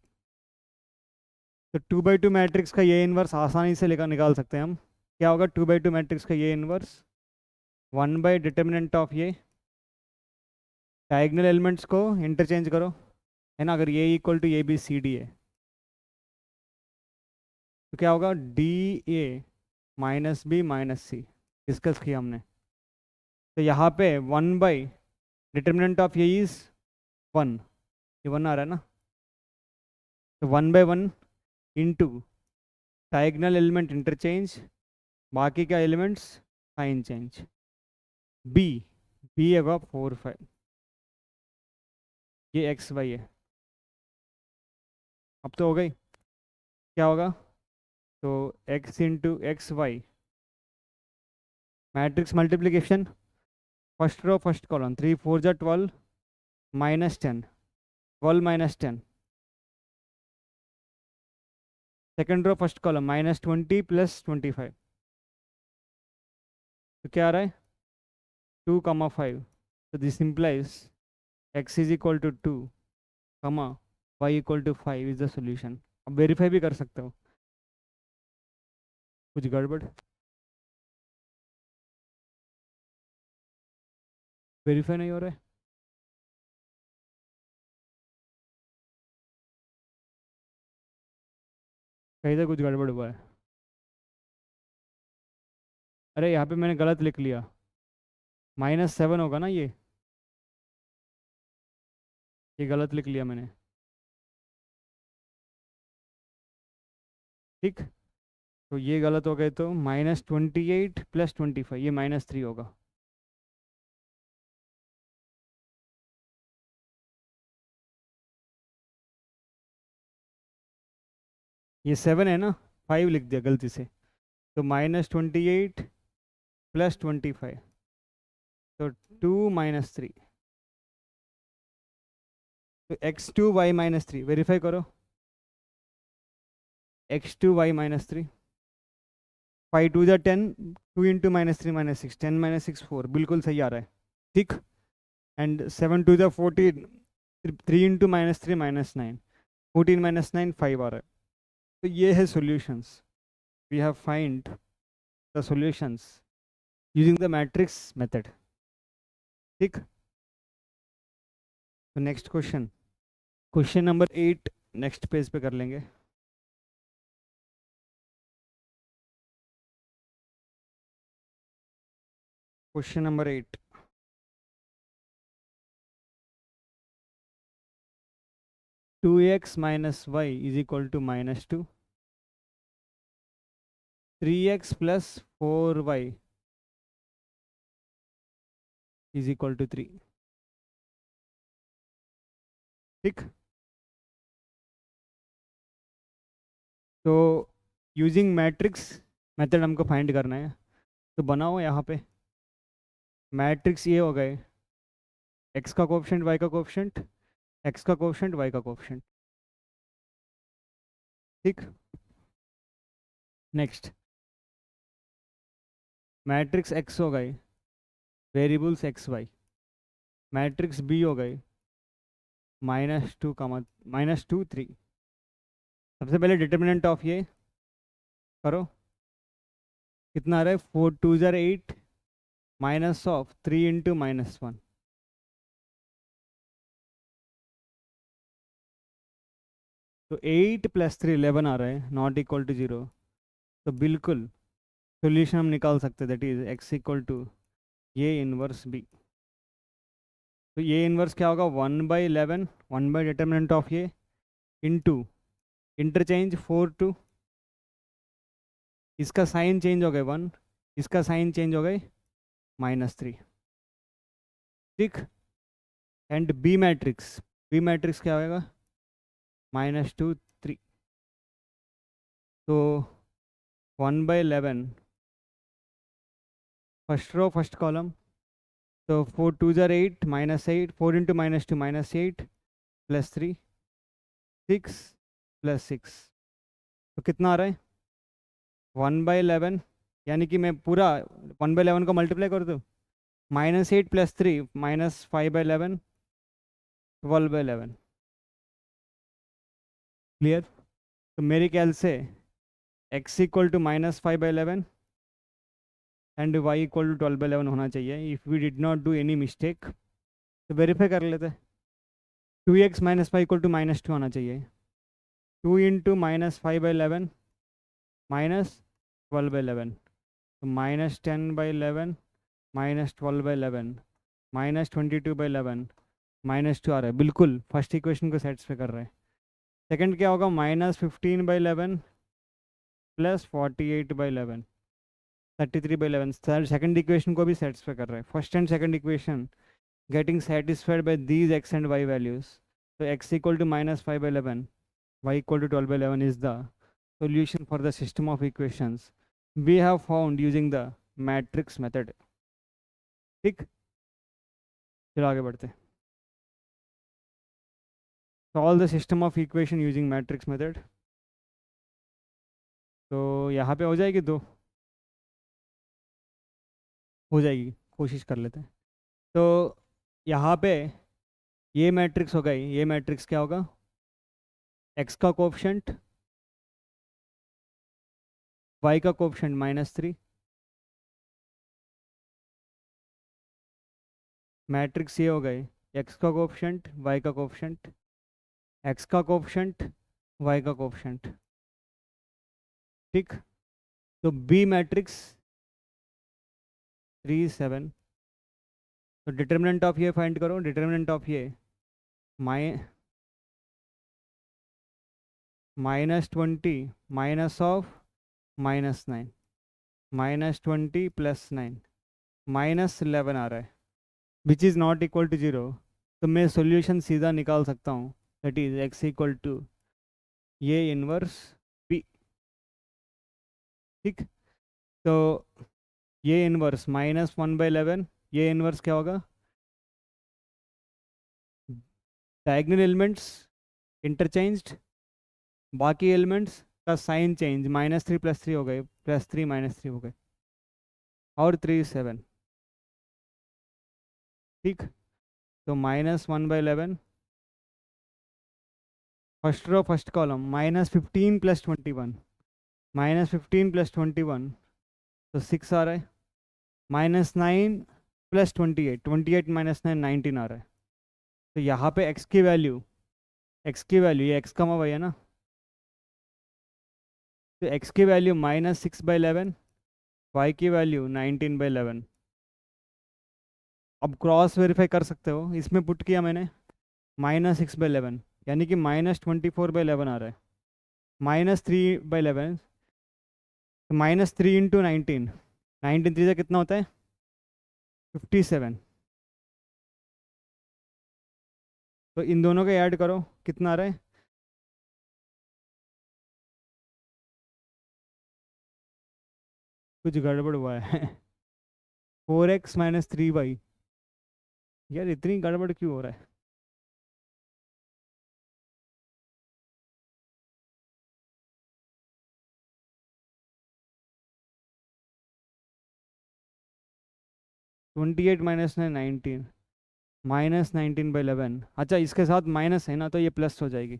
तो 2 by 2 मैट्रिक्स का ये इनवर्स आसानी से लेकर निकाल सकते हैं हम, क्या होगा 2 by 2 मैट्रिक्स का ये इनवर्स 1 बाई डिटर्मिनेंट ऑफ ये, डायगनल एलिमेंट्स को इंटरचेंज करो, है ना, अगर ये equal to A B C D है तो क्या होगा D A minus B minus C, discuss किया हमने, तो यहाँ पे 1 by determinant of A is 1, ये 1 आ रहा है ना, तो 1/1 इंटू डायगनल एलिमेंट इंटरचेंज, बाकी का elements sign change, B B होगा 4 5, ये एक्स वाई है, अब तो हो गई, क्या होगा, तो x into x y, matrix multiplication, first row first column, 3 4 जा 12 -10, 12 -10, सेकेंड रो फर्स्ट कॉलम -20 + 25, तो क्या आ रहा है 2 5, तो this implies x is equal to 2 y equal to 5 is the solution. अब वेरीफाई भी कर सकते हो, कुछ गड़बड़, वेरीफाई नहीं हो रहा है, कहीं से कुछ गड़बड़ हुआ है, अरे यहाँ पे मैंने गलत लिख लिया, -7 होगा ना ये गलत लिख लिया मैंने, ठीक, तो ये गलत हो गए, तो -28 + 25, ये -3 होगा। ये 7 है ना, 5 लिख दिया गलती से। तो -28 + 25, तो 2 - 3, तो x2y - 3 वेरीफाई करो। x2y - 3, 5 2 10, 2 × -3 -6, 10 - 6 4, बिल्कुल सही आ रहा है। ठीक। एंड 7 2 14, 3 × -3 -9, 14 - 9 5 आ रहा है। तो ये है solutions. We have find the solutions using the matrix method. ठीक। तो next question, question number 8 next page पे कर लेंगे। Question number 8, 2x - y = -2, 3x + 4y = 3। ठीक। तो यूजिंग मैट्रिक्स मेथड हमको फाइंड करना है। तो बनाओ यहाँ पे मैट्रिक्स, ये हो गए x का कोएफिशिएंट, y का कोएफिशिएंट, x का कोएफिशिएंट, y का कोएफिशिएंट। ठीक। नेक्स्ट मैट्रिक्स x हो गए variables x y, matrix b हो गए -2, -2 3। सबसे पहले डिटर्मिनेंट ऑफ ये करो, कितना आ रहा है, 4 2 8 -3 × -1, तो 8 + 3 11 आ रहा है, नॉट इक्वल टू 0। तो बिल्कुल सोल्यूशन हम निकाल सकते हैं, दैट इज x = ये इनवर्स b। तो ये इनवर्स क्या होगा, 1/11, 1/डिटर्मिनेंट ऑफ ये इनटू इंटरचेंज 4 2, इसका साइन चेंज हो गए 1, इसका साइन चेंज हो गए -3। ठीक। एंड बी मैट्रिक्स क्या होगा, -2 3। तो 1/11 फर्स्ट रो फर्स्ट कॉलम, तो 4 2 8 -8, 4 × -2 -8 + 3 6 + 6, तो कितना आ रहा है 1/11, यानी कि मैं पूरा 1/11 को मल्टीप्लाई कर दूँ, -8 + 3 -5/11, 12/11। क्लियर। तो मेरे ख्याल से x = -5/11 एंड y = 12/11 होना चाहिए, if we did not do any mistake. तो वेरीफाई कर लेते हैं। 2x - y = -2 आना चाहिए, 2 × -5/11 -12/11, तो -10/11 -12/11 -22/11 -2 आ रहा है, बिल्कुल फर्स्ट इक्वेशन को सेटिस्फाई कर रहा है। सेकंड क्या होगा, -15/11 +48/11, 33/11, सेकंड इक्वेशन को भी सेटिस्फाई कर रहा है। First and second equation getting satisfied by these x and y values. So x = -5/11, y = 12/11 is the solution for the system of equations we have found using the matrix method. ठीक। चलो आगे बढ़ते हैं। Solve the system of equation using matrix method. तो यहाँ पे हो जाएगी, दो हो जाएगी, कोशिश कर लेते हैं। तो यहाँ पे ये मैट्रिक्स हो गई, ये मैट्रिक्स क्या होगा, x का कोएफिशिएंट, y का कोएफिशिएंट -3, मैट्रिक्स ये हो गए x का कोएफिशिएंट, y का कोएफिशिएंट, x का कोएफिशिएंट, y का कोएफिशिएंट। ठीक। तो बी मैट्रिक्स 3 7, तो डिटर्मिनेंट ऑफ ये फाइंड करो, डिटर्मिनेंट ऑफ ये -20 -3 -9, -20 + 9, -11 आ रहा है, which is not equal to 0। तो मैं सॉल्यूशन सीधा निकाल सकता हूँ, that is x equal to ये इनवर्स b। ठीक, तो ये इनवर्स -1/11, ये इनवर्स क्या होगा, डायगोनल एलिमेंट्स इंटरचेंज्ड, बाकी एलिमेंट्स का साइन चेंज, -3 + 3 हो गए, +3 -3 हो गए, और 3 7। ठीक, तो -1/11, फर्स्ट रो फर्स्ट कॉलम, -15 + 21, -15 + 21 तो 6 आ रहा है, -9 + 28, 28 - 9 19 आ रहा है। तो यहाँ पे x की वैल्यू ये x का y है ना, तो x की वैल्यू -6/11, y की वैल्यू 19/11। अब क्रॉस वेरीफाई कर सकते हो, इसमें पुट किया मैंने -6/11, यानी कि -24/11 आ रहा है, -3/11, तो -3 × 19, 19 3 से कितना होता है 57। तो इन दोनों को ऐड करो, कितना आ रहा है, कुछ गड़बड़ हुआ है 4x - 3y, यार इतनी गड़बड़ क्यों हो रहा है। 28 - 9 19, -19/11, अच्छा इसके साथ माइनस है ना, तो ये प्लस हो जाएगी,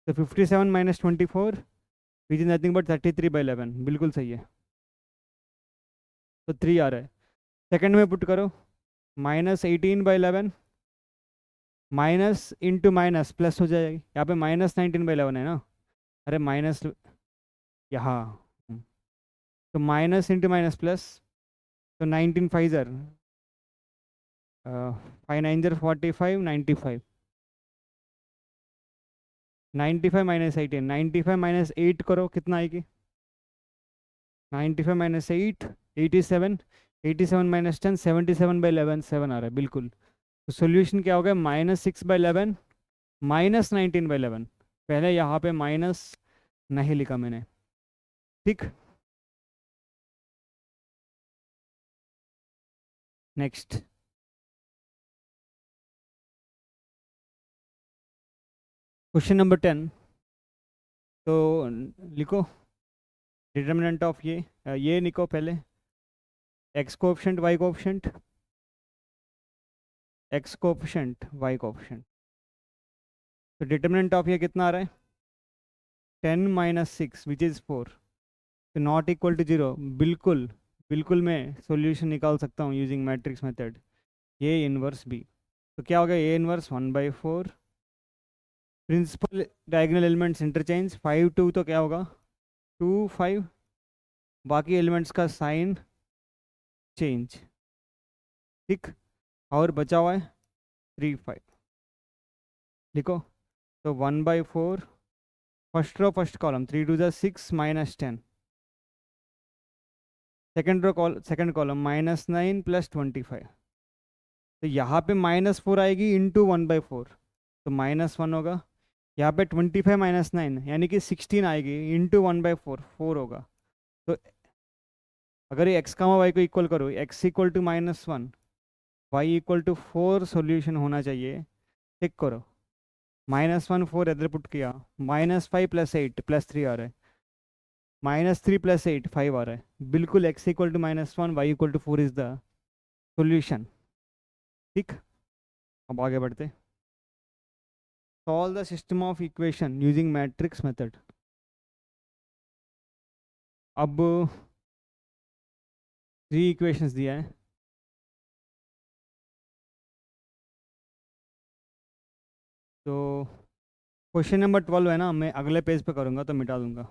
तो 57 - 24 विच इज नथिंग बट 33/11, बिल्कुल सही है, तो 3 आ रहा है। सेकंड में पुट करो, -18/11, माइनस इंटू माइनस प्लस हो जाएगी, यहाँ पे -19/11 है ना, अरे माइनस यहाँ, तो माइनस इंटू माइनस प्लस, तो 19 5 ज़र 5 9 ज़र 45 95, 95 - 18, 95 - 8 करो, कितना आएगी, 95 - 8 87, 87 - 10 77/11, 7 आ रहा है बिल्कुल। तो सोल्यूशन क्या हो गया, -6/11, -19/11, पहले यहाँ पे माइनस नहीं लिखा मैंने। ठीक, नेक्स्ट क्वेश्चन नंबर 10। तो लिखो डिटर्मिनेंट ऑफ ये लिखो पहले, x coefficient y coefficient, x coefficient y coefficient. तो डिटर्मिनेंट ऑफ ये कितना आ रहा है, 10 - 6 विच इज़ 4, तो नॉट इक्वल टू 0, बिल्कुल बिल्कुल मैं सॉल्यूशन निकाल सकता हूँ using matrix method, A inverse B. तो क्या होगा, A inverse 1/4, principal diagonal elements interchange, 5 2 तो क्या होगा 2 5, बाकी एलिमेंट्स का साइन चेंज। ठीक, और बचा हुआ है 3 5, लिखो, तो 1/4, first row first column, 3 2 6 -10, second row second column -9 + 25, तो यहाँ पे -4 आएगी इंटू 1/4, तो -1 होगा, यहाँ पे 25 - 9 यानी कि 16 आएगी इंटू 1/4, 4 होगा। तो अगर ये x, y को इक्वल करो, x equal to -1, y equal to 4 solution होना चाहिए। टिक करो, -1 4 इधर पुट किया, -5 + 8 +3 आ रहा है, -3 + 8 5 आ रहा है, बिल्कुल x equal to -1, y equal to 4 is the solution. ठीक, अब आगे बढ़ते, solve the system of equation using matrix method. अब 3 इक्वेशंस दिया है, तो क्वेश्चन नंबर 12 है ना, मैं अगले पेज पे करूँगा तो मिटा दूंगा।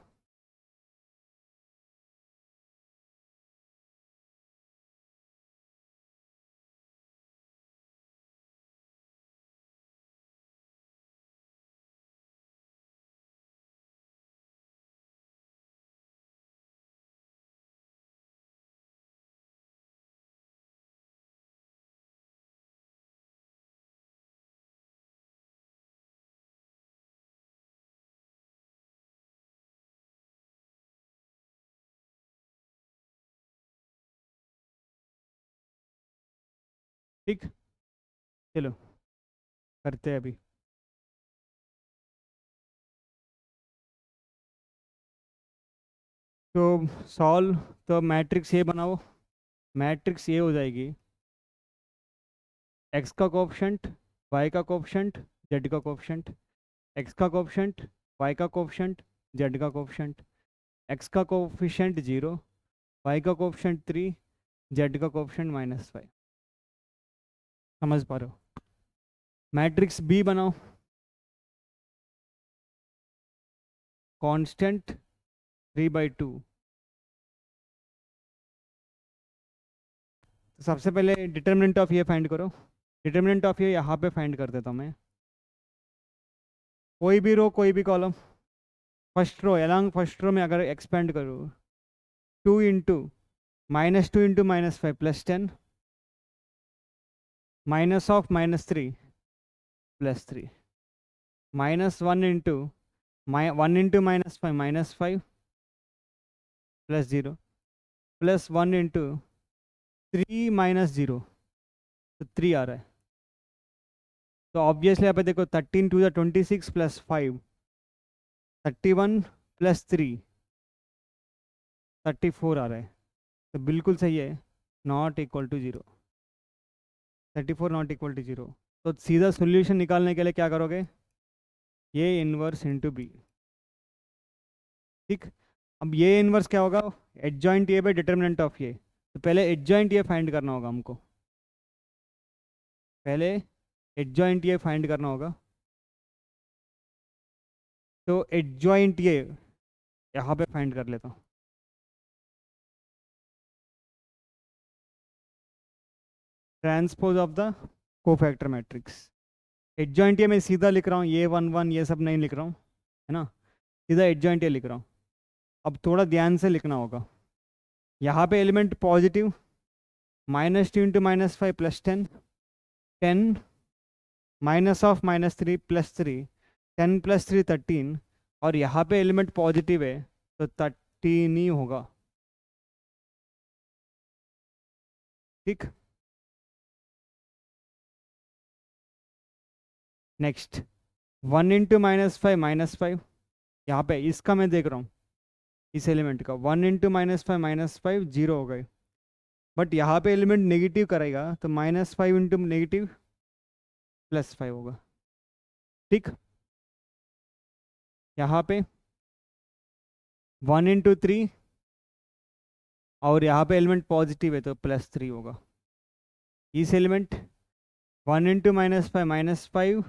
ठीक, चलो करते हैं अभी। तो सॉल्व, तो मैट्रिक्स ए बनाओ। मैट्रिक्स ए हो जाएगी एक्स का कोफिशिएंट, वाई का कोफिशिएंट, जेड का कोफिशिएंट। एक्स का कोफिशिएंट, वाई का कोफिशिएंट, जेड का कोफिशिएंट। एक्स का कोफिशिएंट 0, वाई का कोफिशिएंट 3, जेड का कोफिशिएंट -5। समझ पा रहे हो? मैट्रिक्स बी बनाओ। कांस्टेंट 3/2। तो सबसे पहले डिटर्मिनेंट ऑफ ये फाइंड करो। डिटर्मिनेंट ऑफ ये यहाँ पे फाइंड कर देता हूँ मैं। कोई भी रो कोई भी column, first row along first row में अगर एक्सपेंड करो, 2 into -2 into -5 +10, minus of -3 +3, -1 into 1 into -5 -5 +0, +1 into 3 -0, तो 3 आ रहा है। तो ऑब्वियसली यहाँ पे देखो 13 टू द 26 +5, 31 +3 34 आ रहा है। तो बिल्कुल सही है, not equal to 0। 34 not equal to 0। तो सीधा सोल्यूशन निकालने के लिए क्या करोगे, ये इनवर्स इंटू बी। ठीक, अब ये इनवर्स क्या होगा, adjoint A by determinant of A. तो पहले एडजॉइंट ए फाइंड करना होगा हमको, पहले एडजॉइंट ए फाइंड करना होगा। तो एडजॉइंट ए यहाँ पे फाइंड कर लेता हूँ। Transpose of the cofactor matrix. Adjoint A मैं सीधा लिख रहा हूँ, ये 1 1 ये सब नहीं लिख रहा हूँ, है ना, सीधा एडजॉइंट ए लिख रहा हूँ। अब थोड़ा ध्यान से लिखना होगा। यहाँ पे element positive, -2 into -5 +10, 10 minus of -3 +3, 10 +3 13, और यहाँ पे एलिमेंट पॉजिटिव है तो 13 ही होगा। ठीक, नेक्स्ट 1 इंटू -5 -5, यहाँ पे इसका मैं देख रहा हूँ, इस एलिमेंट का 1 इंटू -5 0 हो गए। बट यहाँ पे एलिमेंट नेगेटिव करेगा तो -5 इंटू नेगेटिव +5 होगा। ठीक, यहाँ पे 1 इंटू 3, और यहाँ पे एलिमेंट पॉजिटिव है तो +3 होगा। इस एलिमेंट 1 इंटू -5 -5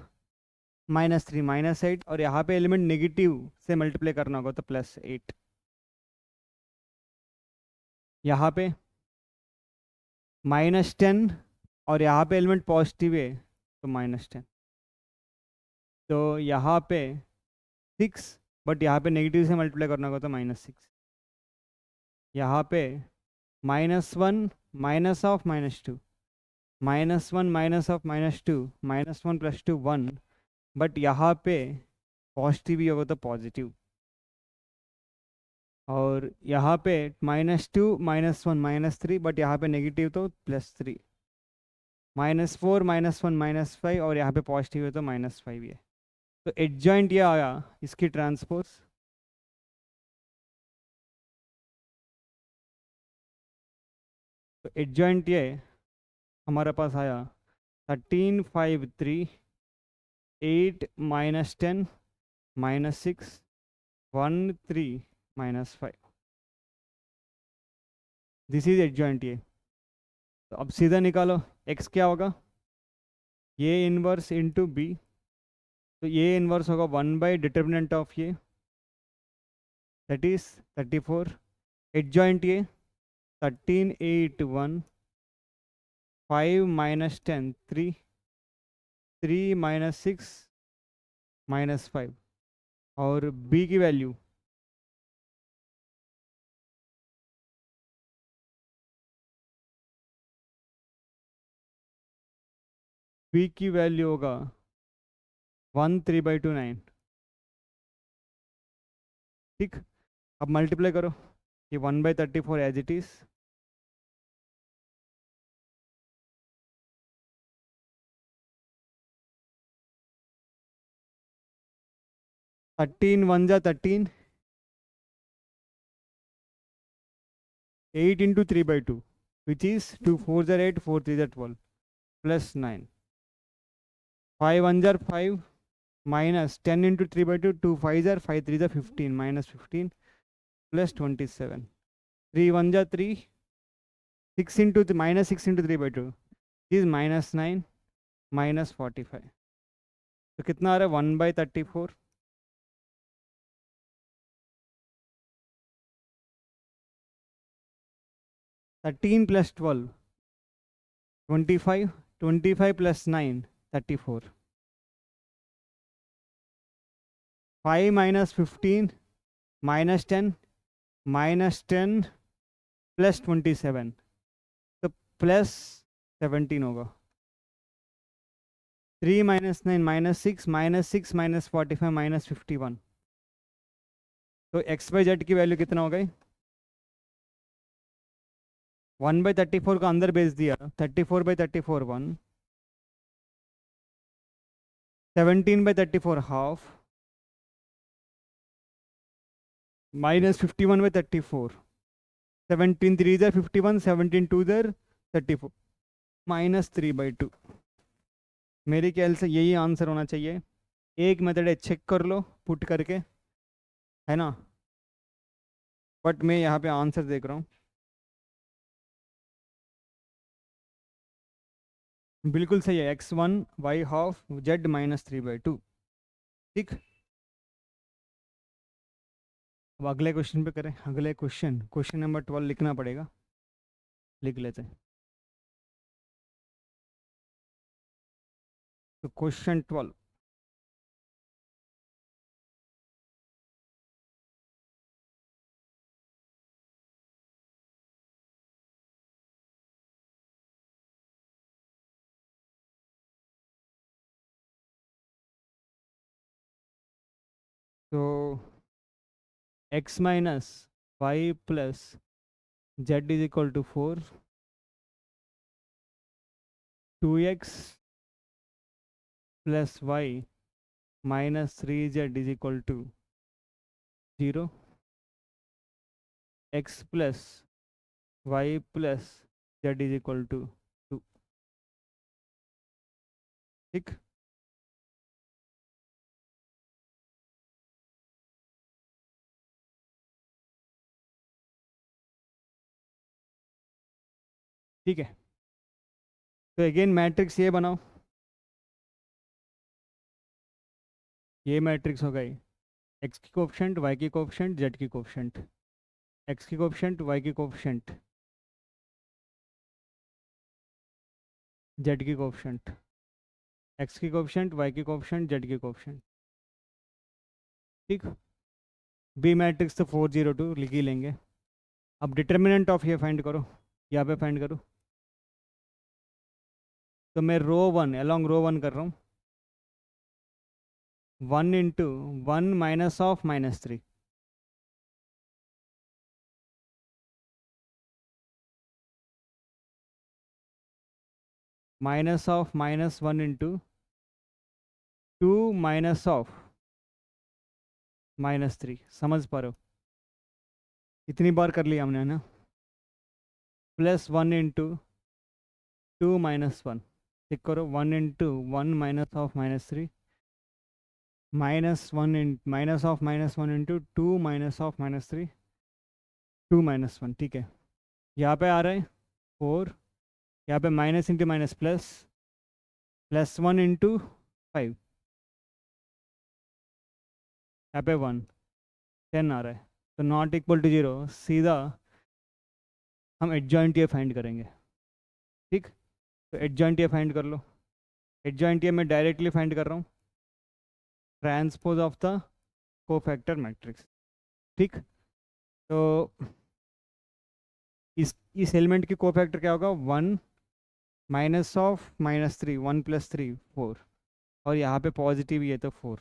-3 -8, और यहाँ पे एलिमेंट नेगेटिव से मल्टीप्लाई करना होगा तो +8। यहाँ पे -10, और यहाँ पे एलिमेंट पॉजिटिव है तो -10। तो यहाँ पे 6, बट यहाँ पे नेगेटिव से मल्टीप्लाई करना होगा तो -6। यहाँ पे -1 minus of -2, -1 minus of -2, -1 + 2 1, but यहाँ पे पॉजिटिव ही होगा तो पॉजिटिव। और यहाँ पे -2 -1 -3, बट यहाँ पे नेगेटिव तो +3, -4 -1 -5, और यहाँ पे पॉजिटिव है तो -5 है। तो एडजॉइंट ये आया, इसकी ट्रांसपोज तो एडजॉइंट ये हमारे पास आया 13 5 3 8 -10 -6 1 3 -5। दिस इज एडजॉइंट ये। तो अब सीधा निकालो x क्या होगा, ये इनवर्स इंटू बी। तो ये इनवर्स होगा 1 बाई डिटर्मिनेंट ऑफ ये, दैट इज 34। एडजॉइंट ये 13 8 1 5 -10 3 3 -6 -5, और b की वैल्यू b की वैल्यू होगा 1 3/2 9। ठीक, अब मल्टीप्लाई करो, ये 1/34 एज इट इज, 13 1 जा 13, 8 into 3 by 2, which is 2 4 are 8, 4 3 are 12, plus 9. 5 1 are 5, minus 10 into 3 by 2, 2 5 are 5 3 are 15, minus 15, plus 27. 3 1 are 3, 6 into minus 6 into 3 by 2 is minus 9, minus 45. तो कितना आ रहा है 1 by 34. Thirteen plus 12 25, 25 plus 9 34. 5 minus 15 minus 10 minus 10 plus 27, तो plus 17 होगा. 3 minus 9 minus 6 minus 45 minus 51. तो x by Z की value कितना हो गई? 1 by 34 का अंदर भेज दिया, 34 by 34 1, 17 by 34 half, minus 51 by 34, 17 3 is 51, 17 2 is 34, minus 3 by 2. मेरे ख्याल से यही आंसर होना चाहिए. एक मेथड है, चेक कर लो पुट करके, है ना, बट मैं यहाँ पे आंसर देख रहा हूँ. बिल्कुल सही है, x1 y half z minus 3 by 2. ठीक, अब अगले क्वेश्चन पे करें. अगले क्वेश्चन नंबर 12 लिखना पड़ेगा, लिख लेते हैं. तो क्वेश्चन 12, तो x minus y plus z is equal to 4, 2x plus y minus 3z is equal to 0, x plus y plus z is equal to 2. ठीक, ठीक है. तो अगेन मैट्रिक्स ये बनाओ, ये मैट्रिक्स हो गई x की कोफिशिएंट, y की कोफिशिएंट, z की कोफिशिएंट. x की कोफिशिएंट, y की कोफिशिएंट, z की कोफिशिएंट, x की कोफिशिएंट, y की कोफिशिएंट, z की कोफिशिएंट. ठीक, बी मैट्रिक्स तो 4 0 2 लिख ही लेंगे. अब डिटर्मिनेंट ऑफ ये फाइंड करो, यहाँ पे फाइंड करो. तो मैं रो 1 अलॉन्ग रो 1 कर रहा हूँ. 1 into 1 minus of minus 3, minus of minus 1 into 2 minus of minus 3. समझ पा रहे हो, इतनी बार कर लिया हमने, है ना. प्लस 1 इंटू 2 माइनस 1, ठीक करो. 1 into 1 minus of minus 3, minus 1 in minus of minus 1 into 2 minus of minus 3, 2 minus 1. ठीक है, यहाँ पे आ रहा है 4, यहाँ पे minus into minus plus, plus 1 into 5, यहाँ पे 1 10 आ रहा है. तो नॉट इक्वल टू 0, सीधा हम एडजॉइंट ये फाइंड करेंगे. ठीक, तो एडजॉइंट ये फाइंड कर लो. एडजॉइंट ये मैं डायरेक्टली फाइंड कर रहा हूँ, transpose of the cofactor matrix. ठीक, तो इस एलिमेंट की कोफैक्टर क्या होगा? 1 माइनस ऑफ माइनस 3, 1 प्लस 3 4, और यहाँ पे पॉजिटिव ही है तो 4.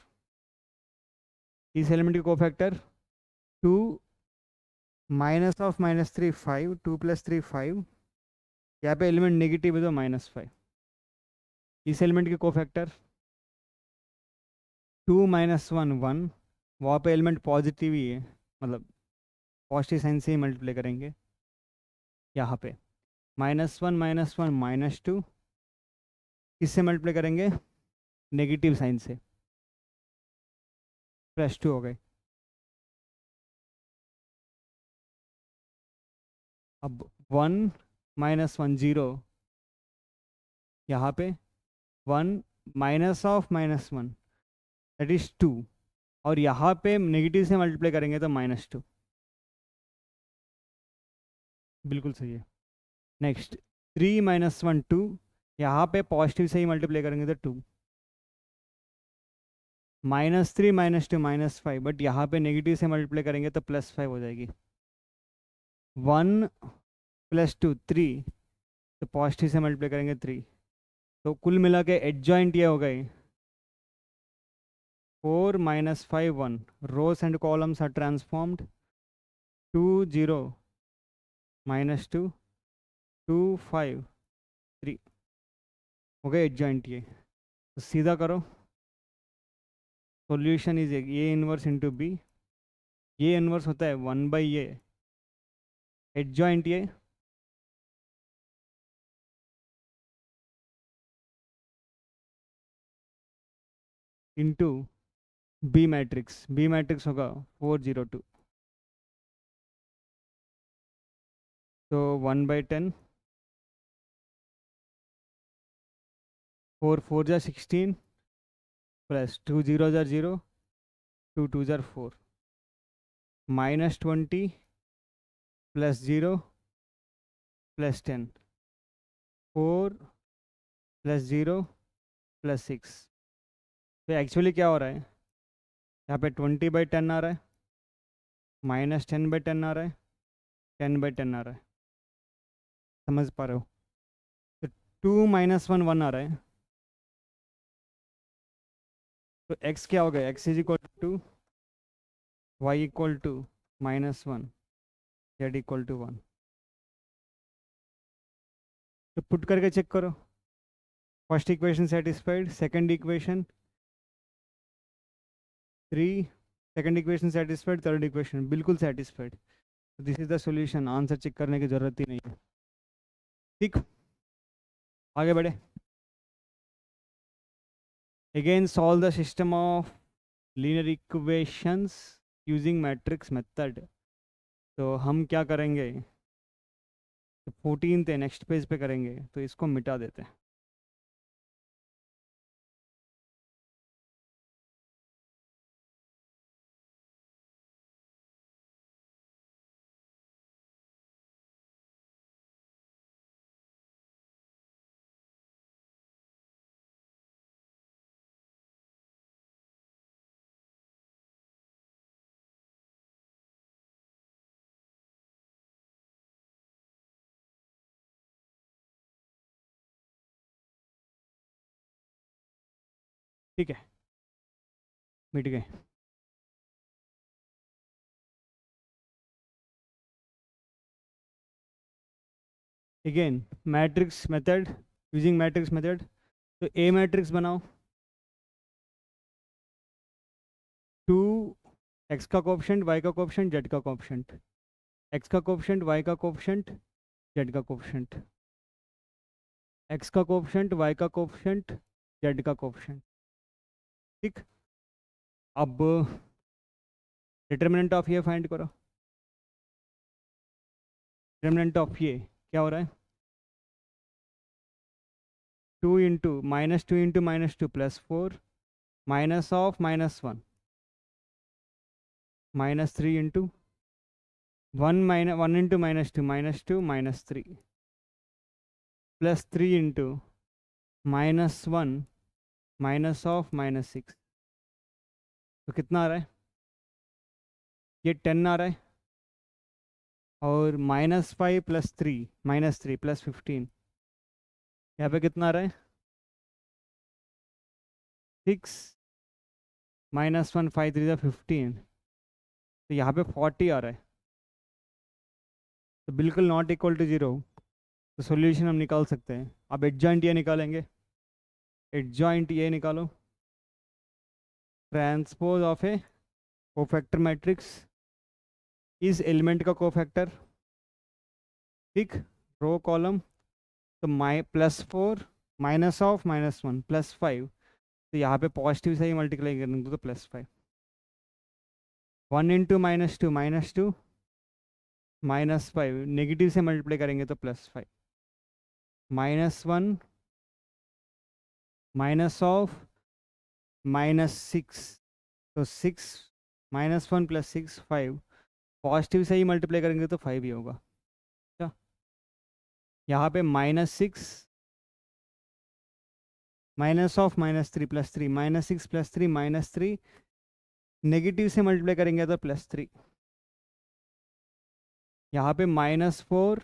इस एलिमेंट की cofactor 2 minus of minus 3 5, 2 plus 3 5, यहाँ पे एलिमेंट नेगेटिव है तो माइनस 5. इस एलिमेंट की कोफैक्टर 2 माइनस 1 1, वहाँ पे एलिमेंट पॉजिटिव ही है, मतलब पॉजिटिव साइन से ही मल्टीप्लाई करेंगे। यहाँ पे -1 -1 -2 किससे मल्टीप्लाई करेंगे? नेगेटिव साइन से, +2 हो गए। अब 1 -1 0, यहाँ पे 1 -1 दैट इज 2, और यहाँ पे नेगेटिव से मल्टीप्लाई करेंगे तो -2। बिल्कुल सही है। नेक्स्ट 3 -1 2, यहाँ पे पॉजिटिव से ही मल्टीप्लाई करेंगे तो 2। -3 -2 -5, बट यहाँ पे नेगेटिव से मल्टीप्लाई करेंगे तो +5 हो जाएगी। 1 + 2 3, तो पॉजिटिव से मल्टीप्लाई करेंगे 3। तो कुल मिला के एडजॉइंट ये हो गए 4 -5 1, rows and columns are transformed, 2 0 -2 2 5 3 हो गए एडजॉइंट ये। तो सीधा करो, solution is A inverse into B, ये इनवर्स होता है 1/a, एडजॉइंट ये इंटू बी मैट्रिक्स होगा 4 0 2, तो 1/10, 4 4 जा 16 प्लस 2 0 जा 0, 2 2 जा 4, -20 + 0 + 10, 4 + 0 + 6। तो एक्चुअली क्या हो रहा है, यहाँ पे 20/10 आ रहा है, -10/10 आ रहा है, 10/10 आ रहा है। समझ पा रहे हो? तो 2 -1 1 आ रहा है, तो x क्या हो गया, x = 2, y = -1, z = 1। तो पुट करके चेक करो, first equation satisfied, second equation 3, second equation satisfied, third equation बिल्कुल satisfied. This is the solution, answer check करने की जरूरत ही नहीं है। ठीक, आगे बढ़े। Again solve the system of linear equations using matrix method. तो हम क्या करेंगे, तो 14 थे, नेक्स्ट पेज पे करेंगे, तो इसको मिटा देते हैं। ठीक है, मिट गए। Again matrix method, using matrix method. तो ए मैट्रिक्स बनाओ, 2 x का कोएफिशिएंट, y का कोएफिशिएंट, z का कोएफिशिएंट, x का कोएफिशिएंट, y का कोएफिशिएंट, z का कोएफिशिएंट, x का कोएफिशिएंट, y का कोएफिशिएंट, z का कोएफिशिएंट। ठीक, अब डिटर्मिनेंट ऑफ ये फाइंड करो। डिटर्मिनेंट ऑफ ये क्या हो रहा है, 2 into -2 into -2 +4, minus of -1, -3 into 1 1 into -2 -2 +3 into -1 minus of -6। तो कितना आ रहा है, ये 10 आ रहा है, और -5 + 3 -3 + 15, यहाँ पे कितना आ रहा है, 6 -1 5 3 15, तो यहाँ पे 40 आ रहा है। तो बिल्कुल नॉट इक्वल टू 0, तो सॉल्यूशन हम निकाल सकते हैं। अब एडजॉइंट ये निकालेंगे, एडजॉइंट ये निकालो, transpose of A cofactor matrix इस एलिमेंट का कोफैक्टर, ठीक, रो कॉलम, तो +4 -(-1) +5, तो यहाँ पे पॉजिटिव से ही मल्टीप्लाई करेंगे तो +5, 1 × -2 -2 -5, नेगेटिव से मल्टीप्लाई करेंगे तो +5, -1 -(-6), तो 6 -1 + 6 5, पॉजिटिव से ही मल्टीप्लाई करेंगे तो 5 ही होगा। अच्छा, यहाँ पे -6 -(-3 + 3 -6 + 3 -3, नेगेटिव से मल्टीप्लाई करेंगे तो +3, यहाँ पे -4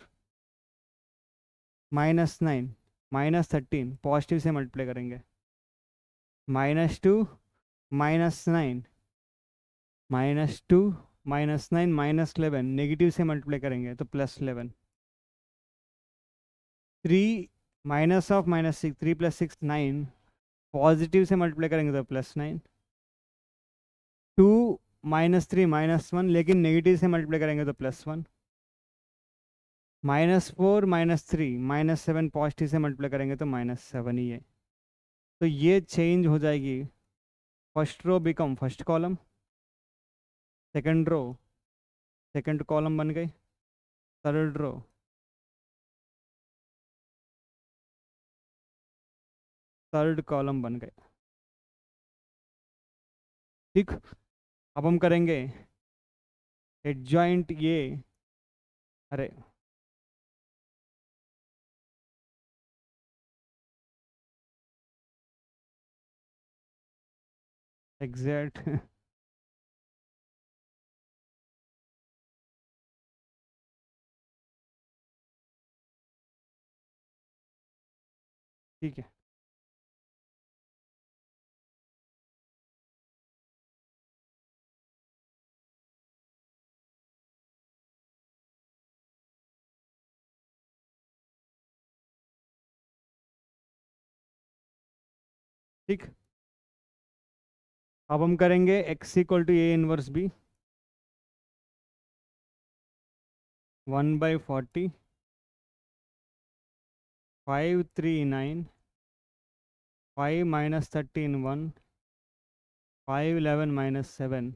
-9 -13, पॉजिटिव से मल्टीप्लाई करेंगे, -2 -9 -2 -9 -11, नेगेटिव से मल्टीप्लाई करेंगे तो +11, 3 -(-6) 3 + 6 9, पॉजिटिव से मल्टीप्लाई करेंगे तो +9, 2 -3 -1, लेकिन नेगेटिव से मल्टीप्लाई करेंगे तो +1, -4 -3 -7, पॉजिटिव से मल्टीप्लाई करेंगे तो -7 ही है। तो ये चेंज हो जाएगी, first row become first column, second row second column बन गई, थर्ड रो थर्ड कॉलम बन गए, ठीक। अब हम करेंगे एडजॉइंट ये, अरे एग्जैक्ट ठीक है, ठीक। अब हम करेंगे x = a inverse b, 1/40, 5 3 9, 5 -13 1, 5 11 -7,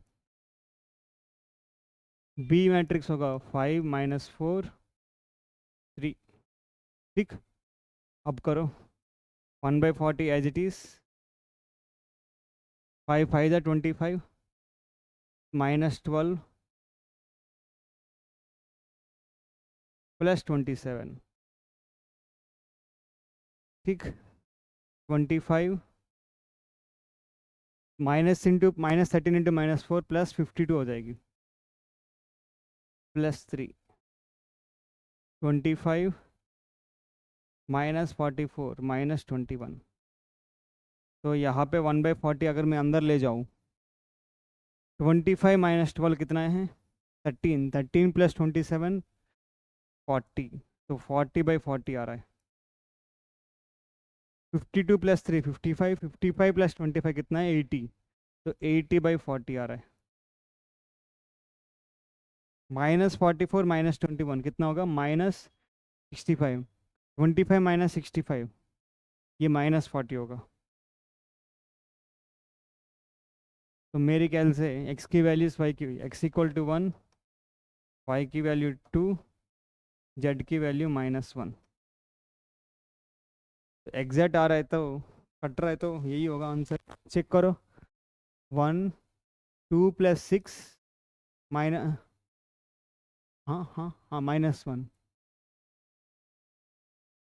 b matrix होगा 5 -4 3, ठीक। अब करो 1/40 एज इट इज, 5 5 25 -12 +27, ठीक, 25 -13 × -4 +52 हो जाएगी, +3, 25 -44 -21, तो यहाँ पे 1/40 अगर मैं अंदर ले जाऊँ, 25 -12 कितना है, 13, 13 + 27 40, तो 40/40 आ रहा है, 52 + 3 55, 55 + 25 कितना है, 80, तो 80/40 आ रहा है, -44 -21 कितना होगा, -65, 25 -65, ये -40 होगा। तो मेरे ख्याल से x की वैल्यू y की, x = 1, y की वैल्यू 2, z की वैल्यू -1, तो एग्जैक्ट आ रहा है, तो कट रहा है, तो यही होगा आंसर। चेक करो, 1 2 + 6 माइनस, हाँ हाँ हाँ, -1,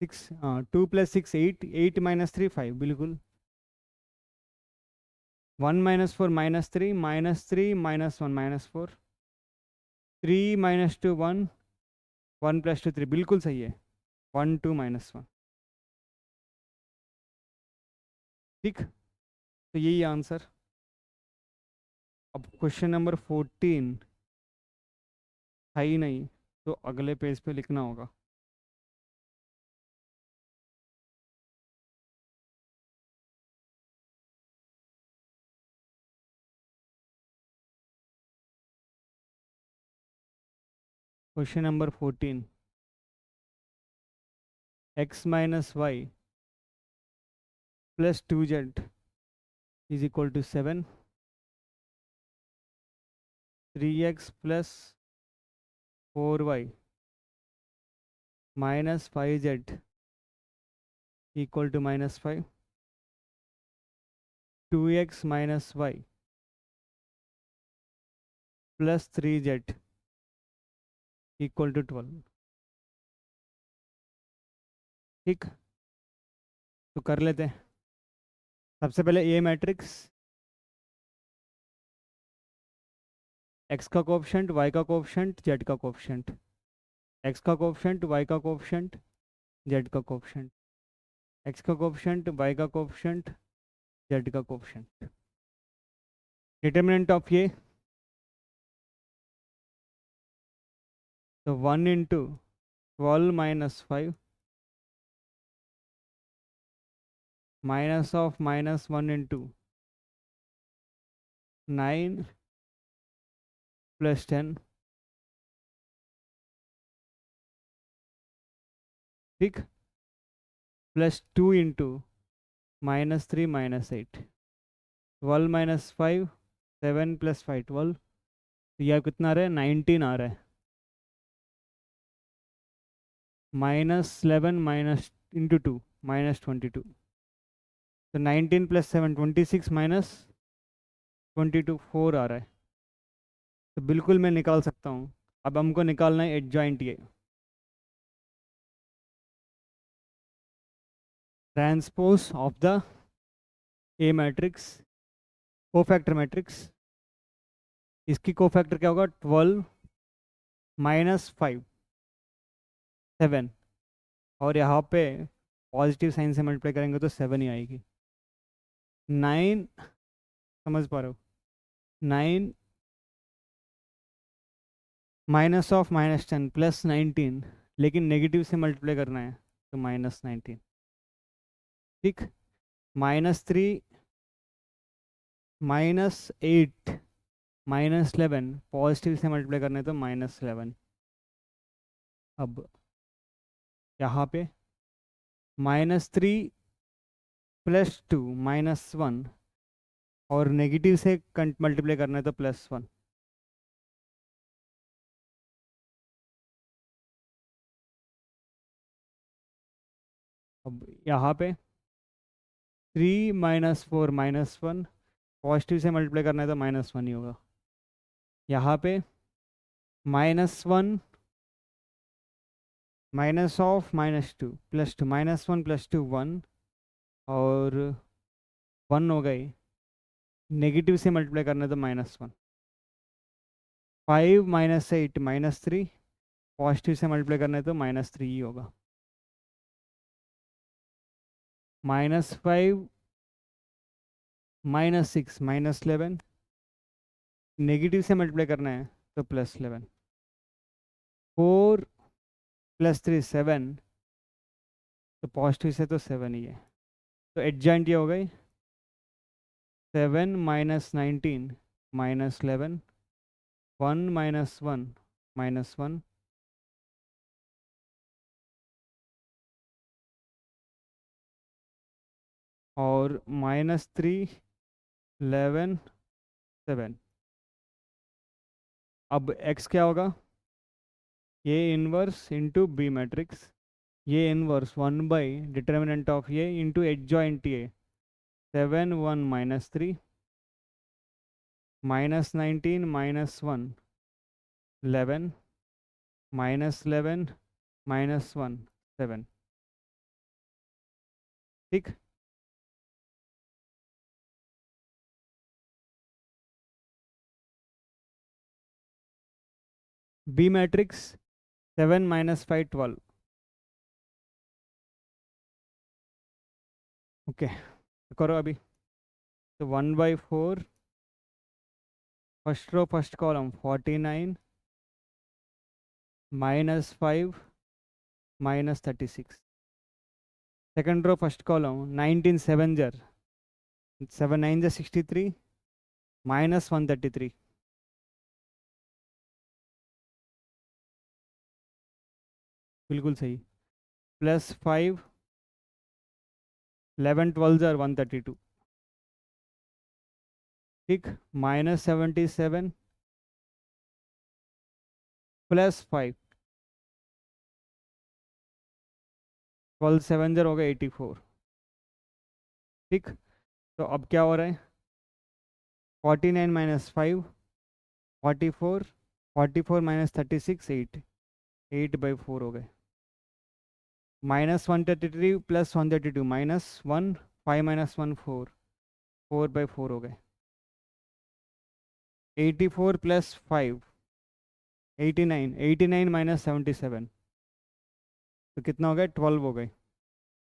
6, हाँ, 2 + 6 8, 8 -3 5, बिल्कुल, 1 -4 -3 -3 -1 -4, 3 -2 1, 1 + 2 3, बिल्कुल सही है, 1 2 -1, ठीक। तो यही आंसर। अब क्वेश्चन नंबर 14 है ही नहीं, तो अगले पेज पे लिखना होगा। Question number 14. X minus y plus 2z is equal to 7. 3x plus 4y minus 5z equal to minus 5. 2x minus y plus 3z equal to 12. ठीक, तो कर लेते हैं। सबसे पहले ए मैट्रिक्स, एक्स का कोएफिशिएंट, वाई का कोएफिशिएंट, जेड का कोएफिशिएंट। एक्स का कोएफिशिएंट, वाई का कोएफिशिएंट, जेड का कोएफिशिएंट। एक्स का कोएफिशिएंट, वाई का कोएफिशिएंट, जेड का कोएफिशिएंट। डिटर्मिनेंट ऑफ ये, तो 1 into 12 minus 5 minus of minus 1 into 9 plus 10। ठीक, plus 2 into minus 3 minus 8। 12 minus 5 7 plus 5 12। तो यह कितना आ रहा है? 19 आ रहा है। Minus 11 minus into 2 minus 22। तो 19 प्लस 7 26 माइनस 22 4 आ रहा है। तो बिल्कुल मैं निकाल सकता हूँ। अब हमको निकालना है एडजॉइंट ये, transpose of the A matrix, cofactor matrix. इसकी कोफैक्टर क्या होगा? 12 माइनस 5 7, और यहाँ पे पॉजिटिव साइन से मल्टीप्लाई करेंगे तो 7 ही आएगी। 9, समझ पा रहे हो? 9 माइनस ऑफ माइनस 10 प्लस 19, लेकिन नेगेटिव से मल्टीप्लाई करना है तो माइनस 19। ठीक, माइनस 3 माइनस 8 माइनस 11, पॉजिटिव से मल्टीप्लाई करना है तो माइनस 11। अब यहाँ पे माइनस 3 प्लस 2 माइनस 1, और नेगेटिव से मल्टीप्लाई करना है तो प्लस 1। अब यहाँ पे 3 माइनस 4 माइनस 1, पॉजिटिव से मल्टीप्लाई करना है तो माइनस 1 ही होगा। यहाँ पे minus 1 minus of minus 2 plus 2, minus 1 plus 2 1, और 1 हो गई। नेगेटिव से मल्टीप्लाई करना है तो माइनस 1। 5 माइनस 8 माइनस 3, पॉजिटिव से मल्टीप्लाई करना है तो माइनस 3 ही होगा। माइनस 5 माइनस 6 माइनस 11, नेगेटिव से मल्टीप्लाई करना है तो प्लस 11। 4 प्लस 3 7, तो पॉजिटिव से तो 7 ही है। तो एडजॉइंट ये हो गई 7 माइनस 19 माइनस 11, 1 माइनस 1 माइनस 1, और माइनस 3 11 7। अब x क्या होगा? ये इनवर्स इंटू बी मैट्रिक्स, ये इनवर्स 1 बाई डिटर्मिनेंट ऑफ ये इंटू एडजॉइंट ये 7 1 minus 3 minus 19 minus 1 11 minus 11 minus 1 7। ठीक, बी मैट्रिक्स 7 माइनस 5 12। ओके, करो अभी। तो 1 by 4, first row first column 49 minus 5 minus 36। Second row first column 19 7 जर 7 9 जर 63 माइनस 133। बिल्कुल सही। +5, 11 12 जार 132। ठीक, -77 +5, 12 7 जार हो गया 84। ठीक, तो अब क्या हो रहा है, 49 -5 44, 44 -36 8, 8/4 हो गए। -133 + 132 -1, 5 -1 4, 4/4 हो गए। 84 + 5 89, 89 -77, तो कितना हो गया, 12 हो गए,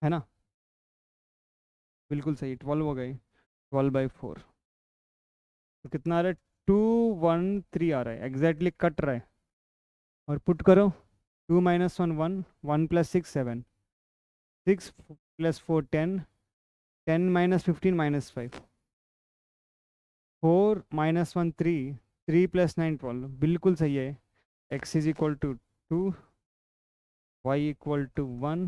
है ना। बिल्कुल सही, 12 हो गए, 12/4। तो कितना आ रहा है, 213 आ रहा है, एग्जैक्टली कट रहा है। और पुट करो, 2 - 1 1, 1 + 6 7, 6 + 4 10, 10 - 15 -5, 4 - 1 3, 3 + 9 12, बिल्कुल सही है। x = 2, y = 1,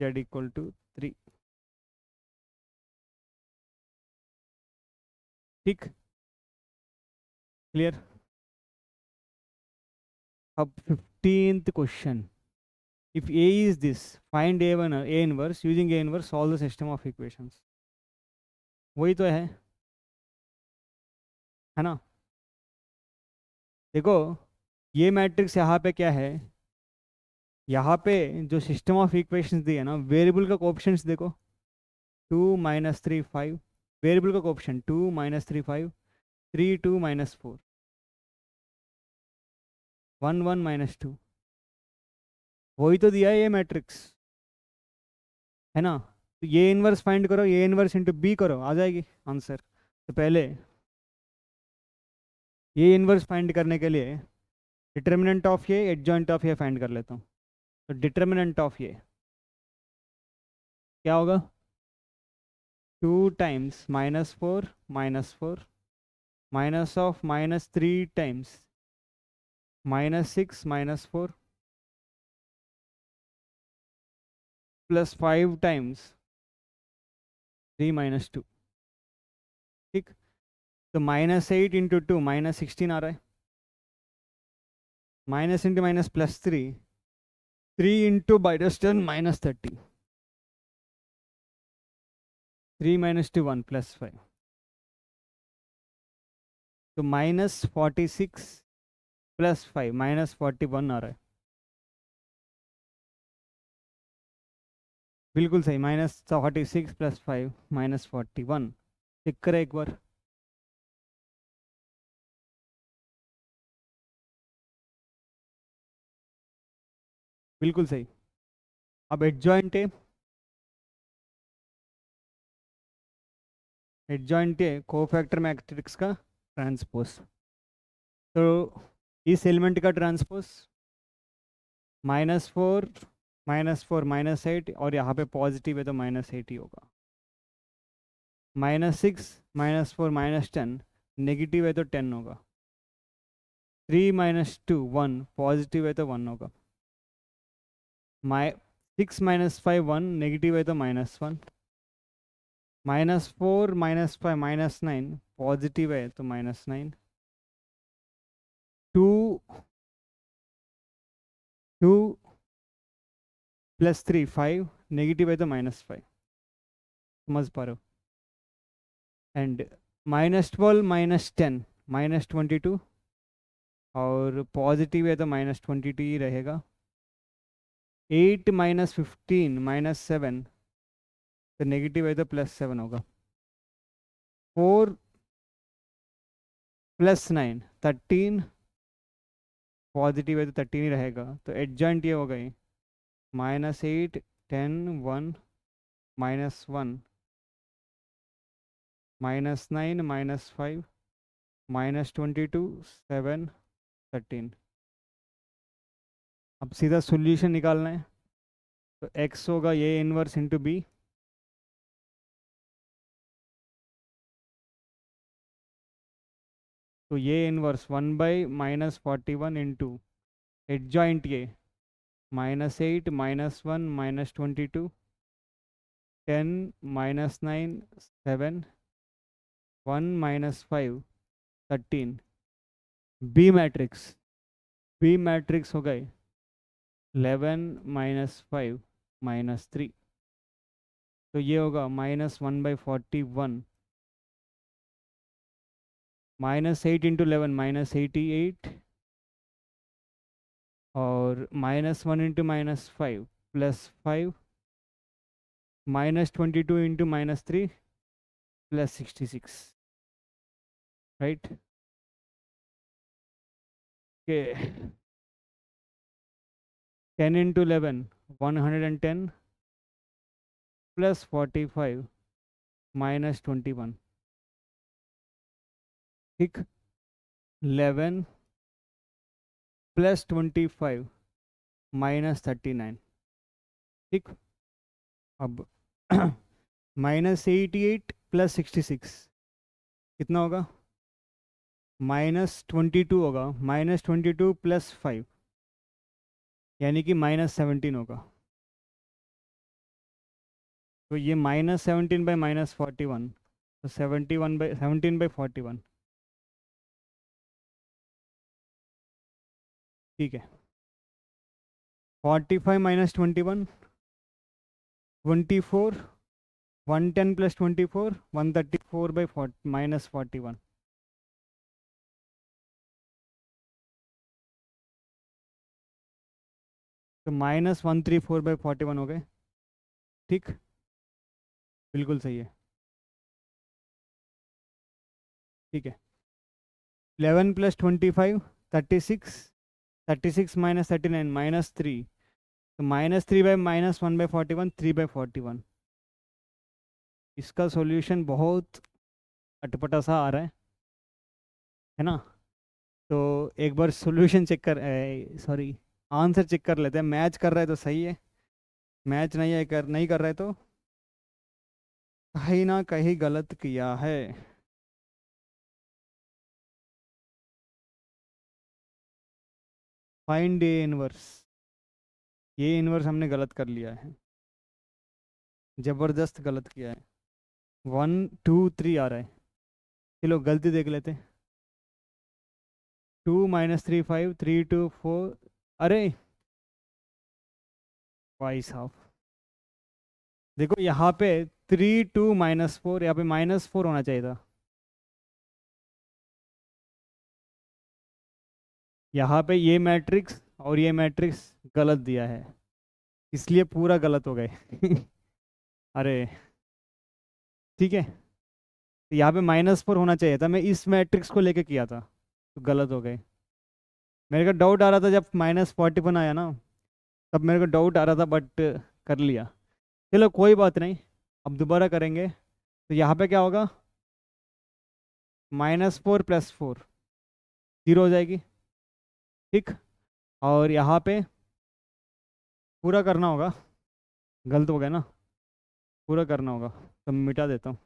z = 3। ठीक, क्लियर। अब 15th question, if A is this, find A inverse, using A inverse solve the system of equations। वही तो है ना। देखो, ये मैट्रिक्स यहाँ पे क्या है, यहाँ पे जो सिस्टम ऑफ इक्वेशंस दिए है ना, वेरिएबल का कोएफिशिएंट्स देखो, 2 - 3 5, वेरिएबल का कोएफिशिएंट 2 - 3 5, 3 2 -4, 1 1 -2, वही तो दिया है ये मैट्रिक्स, है ना। तो ये इनवर्स फाइंड करो, ये इनवर्स इंटू बी करो, आ जाएगी आंसर। तो पहले ये इनवर्स फाइंड करने के लिए डिटर्मिनेंट ऑफ ये, एडजॉइंट ऑफ ये फाइंड कर लेता हूँ। तो डिटर्मिनेंट ऑफ ये क्या होगा, 2 times -4 -4 minus of -3 times -6 -4 +5 times 3 -2। ठीक, तो -8 इंटू 2 -16 आ रहा है, माइनस इंटू माइनस +3, 3 इंटू -10 -30, 3 - 2 1 +5, तो -46 +5 -41 आ रहा है। बिल्कुल सही, -46 +5 -41। चेक करें एक बार। बिल्कुल सही। अब एडजॉइंट है कोफैक्टर मैट्रिक्स का ट्रांसपोज। तो इस एलिमेंट का ट्रांसपोज -4 -4 -8, और यहाँ पे पॉजिटिव है तो -8 ही होगा। -6 -4 -10, नेगेटिव है तो 10 होगा। 3 -2 1, पॉजिटिव है तो 1 होगा। 6 -5 1, नेगेटिव है तो -1। -4 -5 -9, पॉजिटिव है तो -9। 2 2 + 3 5, नेगेटिव है तो -5। समझ पा रहे हो। एंड -12 -10 -22, और पॉजिटिव है तो -22 ही रहेगा। 8 -15 -7, तो नेगेटिव है तो +7 होगा। 4 + 9 13, पॉजिटिव है तो 13 ही रहेगा। तो एडजॉइंट ये हो गई, -8 10 1 -1, -9 -5 -22 7 13। अब सीधा सॉल्यूशन निकालना है, तो x होगा ये इनवर्स इंटू बी, तो ये इनवर्स 1/-41 इंटू एडजॉइंट ये -8 -1 -22 10 -9 7 1 -5 13 बी मैट्रिक्स हो गए 11 -5 -3, तो ये होगा -1/41 -8 इंटू 11 -88 और -1 इंटू -5 +5 -22 इंटू -3 +66, राइट के 10 इंटू 11 110 +45 -21, ठीक 11 +25 -39, ठीक अब -88 +66 कितना होगा -22 होगा, -22 +5 यानी कि -17 होगा, तो ये -17/-41, तो 17/41, ठीक है 45 -21 24 110 + 24 134/-41, तो -134/41 हो गए, ठीक बिल्कुल सही है, ठीक है 11 + 25 36 36 -39 -3, तो -3/-1/41 3/41, इसका सॉल्यूशन बहुत अटपटा सा आ रहा है ना, तो एक बार सॉल्यूशन चेक कर सॉरी आंसर चेक कर लेते हैं, मैच कर रहा है तो सही है, मैच नहीं है कर नहीं कर रहा है तो कहीं ना कहीं गलत किया है। फाइंड ए इनवर्स, ये इनवर्स हमने गलत कर लिया है, जबरदस्त गलत किया है, 1 2 3 आ रहा है, चलो गलती देख लेते हैं, 2 -3 5 3 2 4, अरे भाई साहब देखो यहाँ पे 3 2 -4, यहाँ पे -4 होना चाहिए था, यहाँ पे ये मैट्रिक्स और ये मैट्रिक्स गलत दिया है, इसलिए पूरा गलत हो गए अरे ठीक है, तो यहाँ पे -4 होना चाहिए था, मैं इस मैट्रिक्स को लेके किया था तो गलत हो गए, मेरे को डाउट आ रहा था जब -41 आया ना, तब मेरे को डाउट आ रहा था बट कर लिया, चलो कोई बात नहीं, अब दोबारा करेंगे, तो यहाँ पे क्या होगा -4 + 4 0 हो जाएगी, ठीक और यहाँ पे पूरा करना होगा, गलत हो गया ना, पूरा करना होगा, तो मैं मिटा देता हूँ,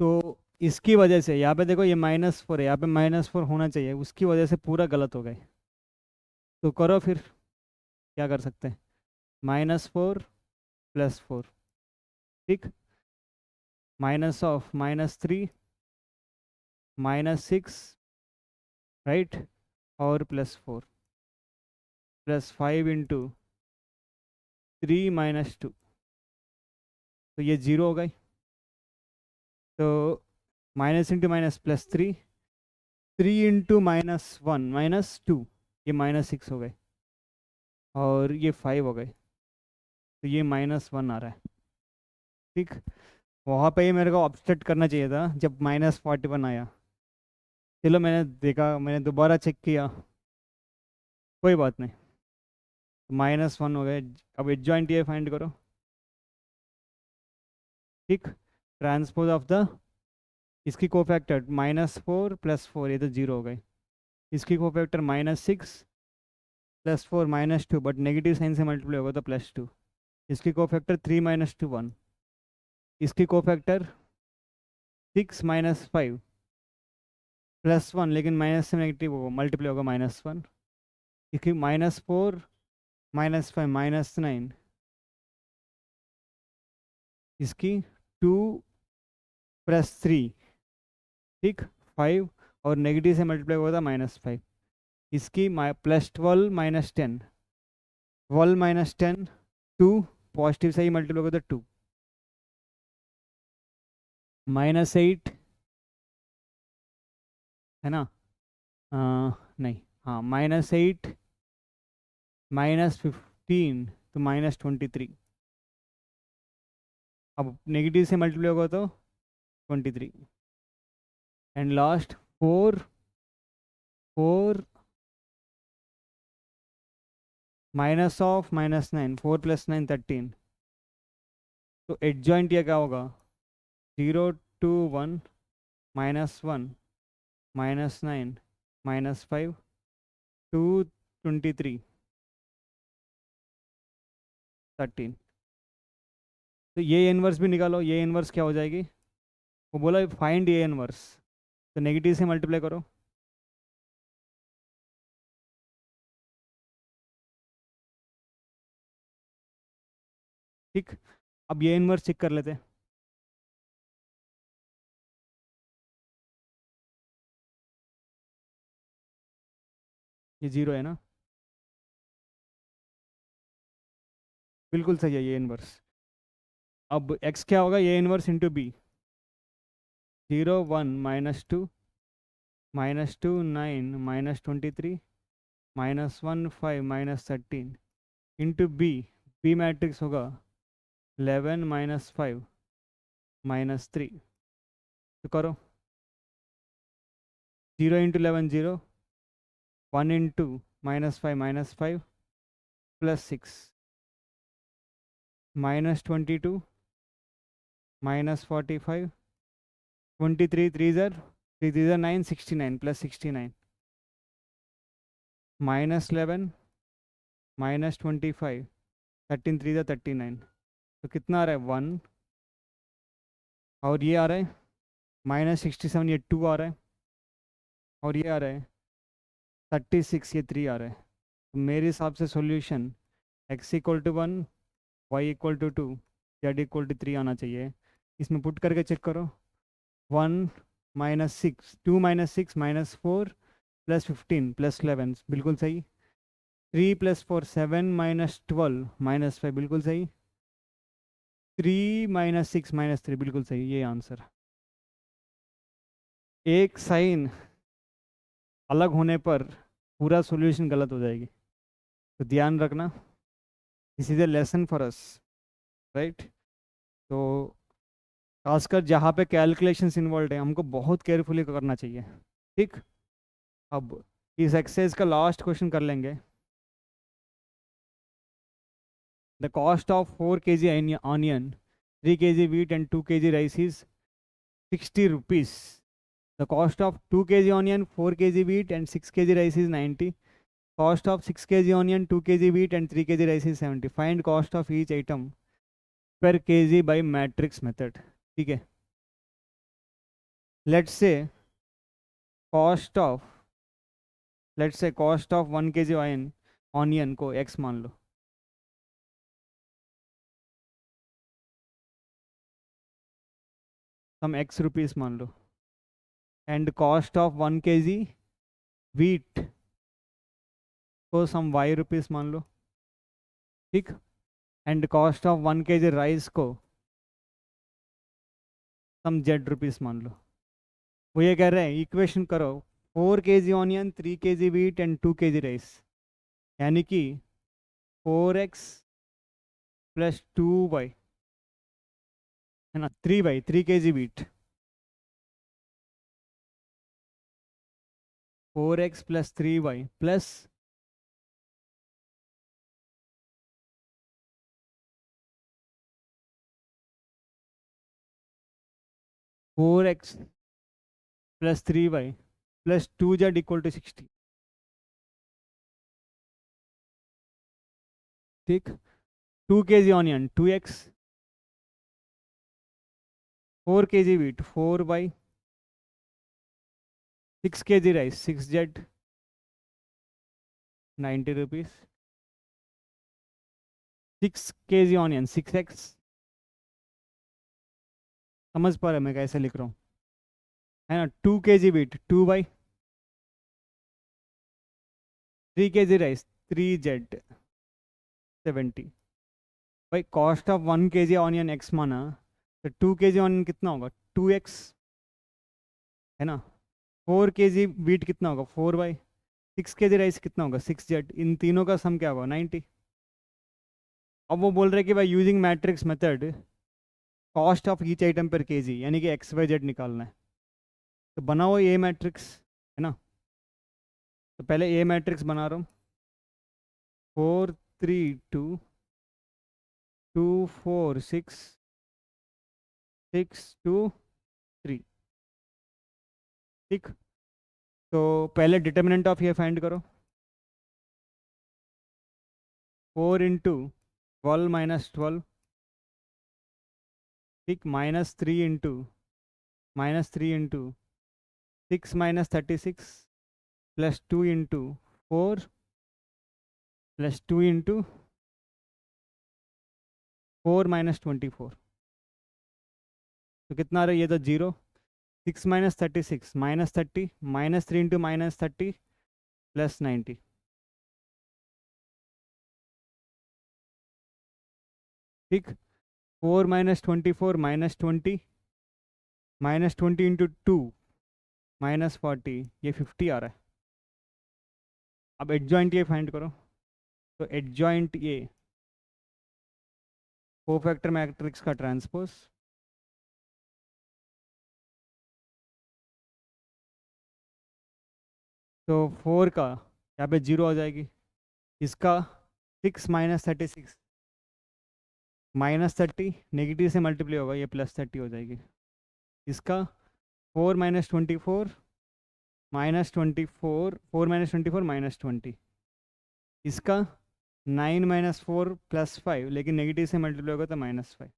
तो इसकी वजह से यहाँ पे देखो ये -4 है, यहाँ पे -4 होना चाहिए, उसकी वजह से पूरा गलत हो गए, तो करो फिर क्या कर सकते हैं, -4 + 4, ठीक -3 -6, राइट और +4 +5 इंटू 3 -2, तो ये 0 हो गई, तो माइनस इंटू माइनस +3 3 इंटू -1 -2, ये -6 हो गए और ये 5 हो गए, तो ये -1 आ रहा है, ठीक वहाँ पे ही मेरे को ऑब्स्ट्रक्ट करना चाहिए था जब -41 आया, चलो मैंने देखा, मैंने दोबारा चेक किया, कोई बात नहीं, -1 हो गए, अब एडजॉइंट ये फाइंड करो, ठीक ट्रांसपोज ऑफ द इसकी कोफैक्टर -4 + 4, ये तो 0 हो गए, इसकी कोफैक्टर -6, +4 -2, बट नेगेटिव साइन से मल्टीप्लाई होगा तो +2। इसकी कोफैक्टर 3 -2 1, इसकी कोफैक्टर 6 -5 +1, लेकिन माइनस से नेगेटिव होगा, मल्टीप्लाई होगा -1। इसकी -4 -5 -9, इसकी 2 + 3, ठीक, 5, और नेगेटिव से मल्टीप्लाई होगा -5। इसकी +12 -10, 12 - 10 2, पॉजिटिव से ही मल्टीप्लाई होगा तो 2, -8 है ना, नहीं, हाँ, -8 -15 तो -23। अब नेगेटिव से मल्टीप्लाई होगा तो 23। And last 4 4 minus of -9, 4 + 9 13। तो एडजॉइंट ये क्या होगा, 0 2 1 -1 -9 -5 2 23 13। तो ये इनवर्स भी निकालो, ये इनवर्स क्या हो जाएगी, वो बोला फाइंड ये इनवर्स, तो नेगेटिव से मल्टीप्लाई करो। ठीक, अब ये इनवर्स चेक कर लेते हैं। ये 0 है ना, बिल्कुल सही है ये इनवर्स। अब x क्या होगा, ये inverse into B, 0 1 -2 -2 9 -23 -1 5 -13 into B, B matrix होगा 11 -5 -3। तो करो, 0 इंटू 11 0, 1 इंटू -5 -5 +6 -22 -45 23 3 3 3 9 69 +69 -11 -25 13 3 39। तो कितना आ रहा है, 1, और ये आ रहा है -67, ये 2 आ रहा है, और ये आ रहा है 36, ये 3 आ रहा है। तो मेरे हिसाब से सॉल्यूशन x = 1, y = 2, z = 3 आना चाहिए। इसमें पुट करके चेक करो, 1 -6 2 -6 -4 +15 +11 बिल्कुल सही, 3 + 4 7 -12 -5 बिल्कुल सही, 3 -6 -3 बिल्कुल सही, ये आंसर। एक साइन अलग होने पर पूरा सॉल्यूशन गलत हो जाएगी, तो ध्यान रखना, this is a lesson for us, right. तो खासकर जहाँ पे कैलकुलेशंस इन्वॉल्व है, हमको बहुत केयरफुली करना चाहिए, ठीक। अब इस एक्सरसाइज का लास्ट क्वेश्चन कर लेंगे। The cost of 4 kg onion, 3 kg wheat and 2 kg rice is 60 rupees. The cost of 2 kg onion, 4 kg wheat and 6 kg rice is 90. Cost of 6 kg onion, 2 kg wheat and 3 kg rice is 70. Find cost of each item per kg by matrix method. ठीक है, let's say cost of cost of 1 kg onion को x मान लो, हम x rupees मान लो, and cost of 1 kg wheat को सम y rupees मान लो, ठीक, and cost of 1 kg rice को सम z रुपीस मान लो। वो ये कह रहे हैं, इक्वेशन करो 4 kg onion, 3 kg wheat and 2 kg rice, यानी कि 4x + 2y है ना, 3y, 3 kg wheat, 4x + 3y plus 4x + 3y + 2z = 60। ठीक. 2 kg onion 2x, 4 kg wheat 4 by 6 kg rice 6z 90 rupees. 6 kg onion 6x. समझ पा रहे मैं कैसे लिख रहा हूँ, है ना. 2 kg wheat 2 by 3 kg rice 3z 70. भाई cost of 1 kg onion x माना, तो 2 kg ऑनियन कितना होगा 2x, है ना. 4 kg वीट कितना होगा 4 बाई 6 kg राइस कितना होगा 6z. इन तीनों का सम क्या होगा 90. अब वो बोल रहे हैं कि भाई using matrix method cost of each item पर केजी यानी कि XYZ निकालना है. तो बनाओ ए मैट्रिक्स, है ना. तो पहले ए मैट्रिक्स बना रहा हूँ. 4 3 2 2 4 6 6 2 3. ठीक. तो पहले डिटर्मिनेंट ऑफ ये फाइंड करो. 4 इंटू 12 माइनस 12. ठीक. -3 into 6 minus 36 plus 2 into 4 plus 2 into 4 minus 24. तो कितना आ रहा है ये तो 0. 6 माइनस 36 -30 -3 इंटू -30 प्लस 90. ठीक. 4 माइनस 24 -20 -20 इंटू 2 -40, ये 50 आ रहा है. अब एडजॉइंट ये फाइंड करो. तो एडजॉइंट ये कोफैक्टर मैट्रिक्स का ट्रांसपोज. तो 4 का यहाँ पे 0 आ जाएगी. इसका 6 माइनस 36 -30 नेगेटिव से मल्टीप्लाई होगा, ये +30 हो जाएगी. इसका 4 माइनस 24 -24 4 माइनस 24 -20. इसका 9 माइनस 4 प्लस 5, लेकिन नेगेटिव से मल्टीप्लाई होगा तो -5.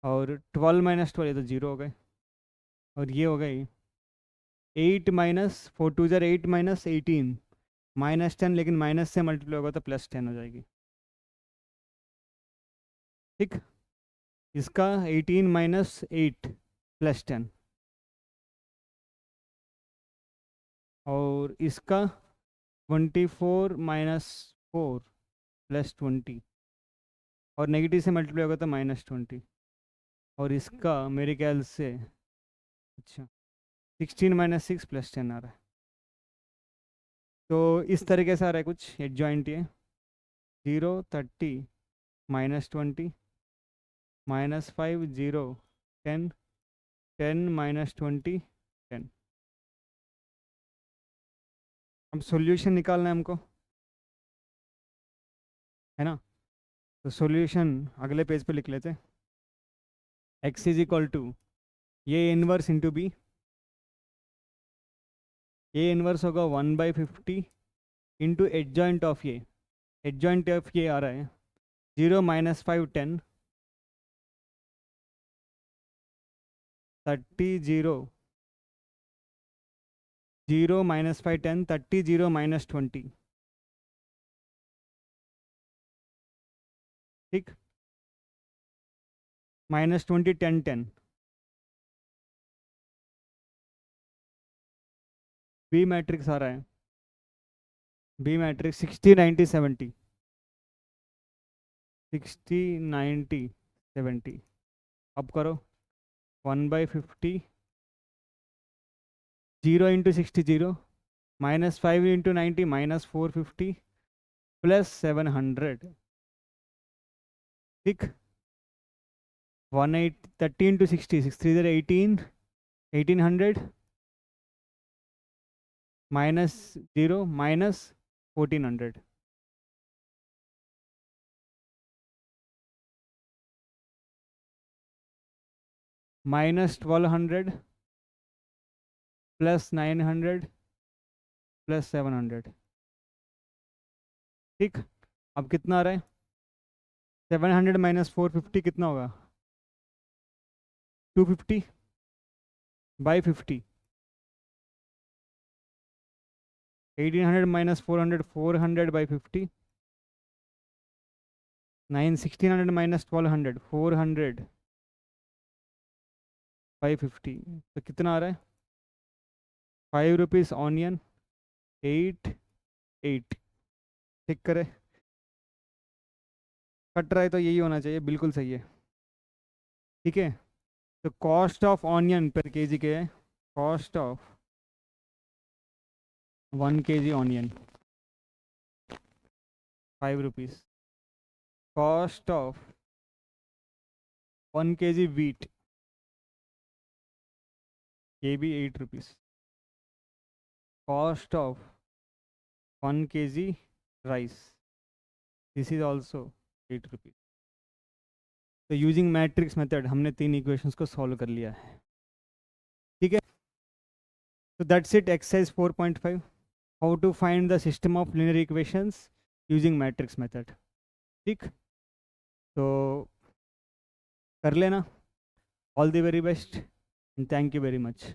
और 12 माइनस 12 ये तो 0 हो गए. और ये हो गई 8 माइनस 4 2 ज़र 8 माइनस 18 -10, लेकिन माइनस से मल्टीप्लाई होगा तो +10 हो जाएगी. ठीक. इसका 18 माइनस 8 प्लस 10. और इसका 24 माइनस 4 प्लस 20, और नेगेटिव से मल्टीप्लाई होगा तो -20. और इसका मेरे ख्याल से अच्छा 16 माइनस 6 प्लस 10 आ रहा है. तो इस तरीके से आ रहा है कुछ एडजॉइंट ये. 0 30 -20 -5 0 10 10 -20 10. अब सॉल्यूशन निकालना है हमको, है ना. तो सॉल्यूशन अगले पेज पे लिख लेते हैं. x इज इक्वल टू ये इन्वर्स इंटू बी. ये इन्वर्स होगा 1/50 इंटू एडजॉइंट ऑफ ये. एडजॉइंट ऑफ ये आ रहा है 0 -5 10 30 0 0 -5 10 30 0 -20. ठीक. -20 10 10. बी मैट्रिक्स आ रहा है. B matrix 60 90 70 60 90 70. अब करो 1/50 0 इंटू 60 0 -5 इंटू 90 -450 प्लस 700. ठीक. 180 30 इंटू 60 6 3 18 1800 -0 -1400. -1200 plus 900 plus 700. ठीक. अब कितना आ रहा है? 700 माइनस 450 कितना होगा? 250 by 50. 1800 minus 400, 400 by 50. 1600 minus 1200, 400 by 50. तो कितना आ रहा है? 5 रुपीज़ ऑनियन, 8 8. चेक करें, कट रहा है तो यही होना चाहिए, बिल्कुल सही है. ठीक है. तो कॉस्ट ऑफ ऑनियन पर केजी क्या है? Cost of 1 kg onion 5 rupees. Cost of 1 kg wheat, ये भी 8 rupees. Cost of 1 kg rice, this is also 8 rupees. तो यूजिंग मैट्रिक्स मेथड हमने 3 इक्वेशंस को सॉल्व कर लिया है. ठीक है. तो that's it, exercise 4.5, how to find the system of linear equations using matrix method. ठीक. तो कर लेना. All the very best and thank you very much.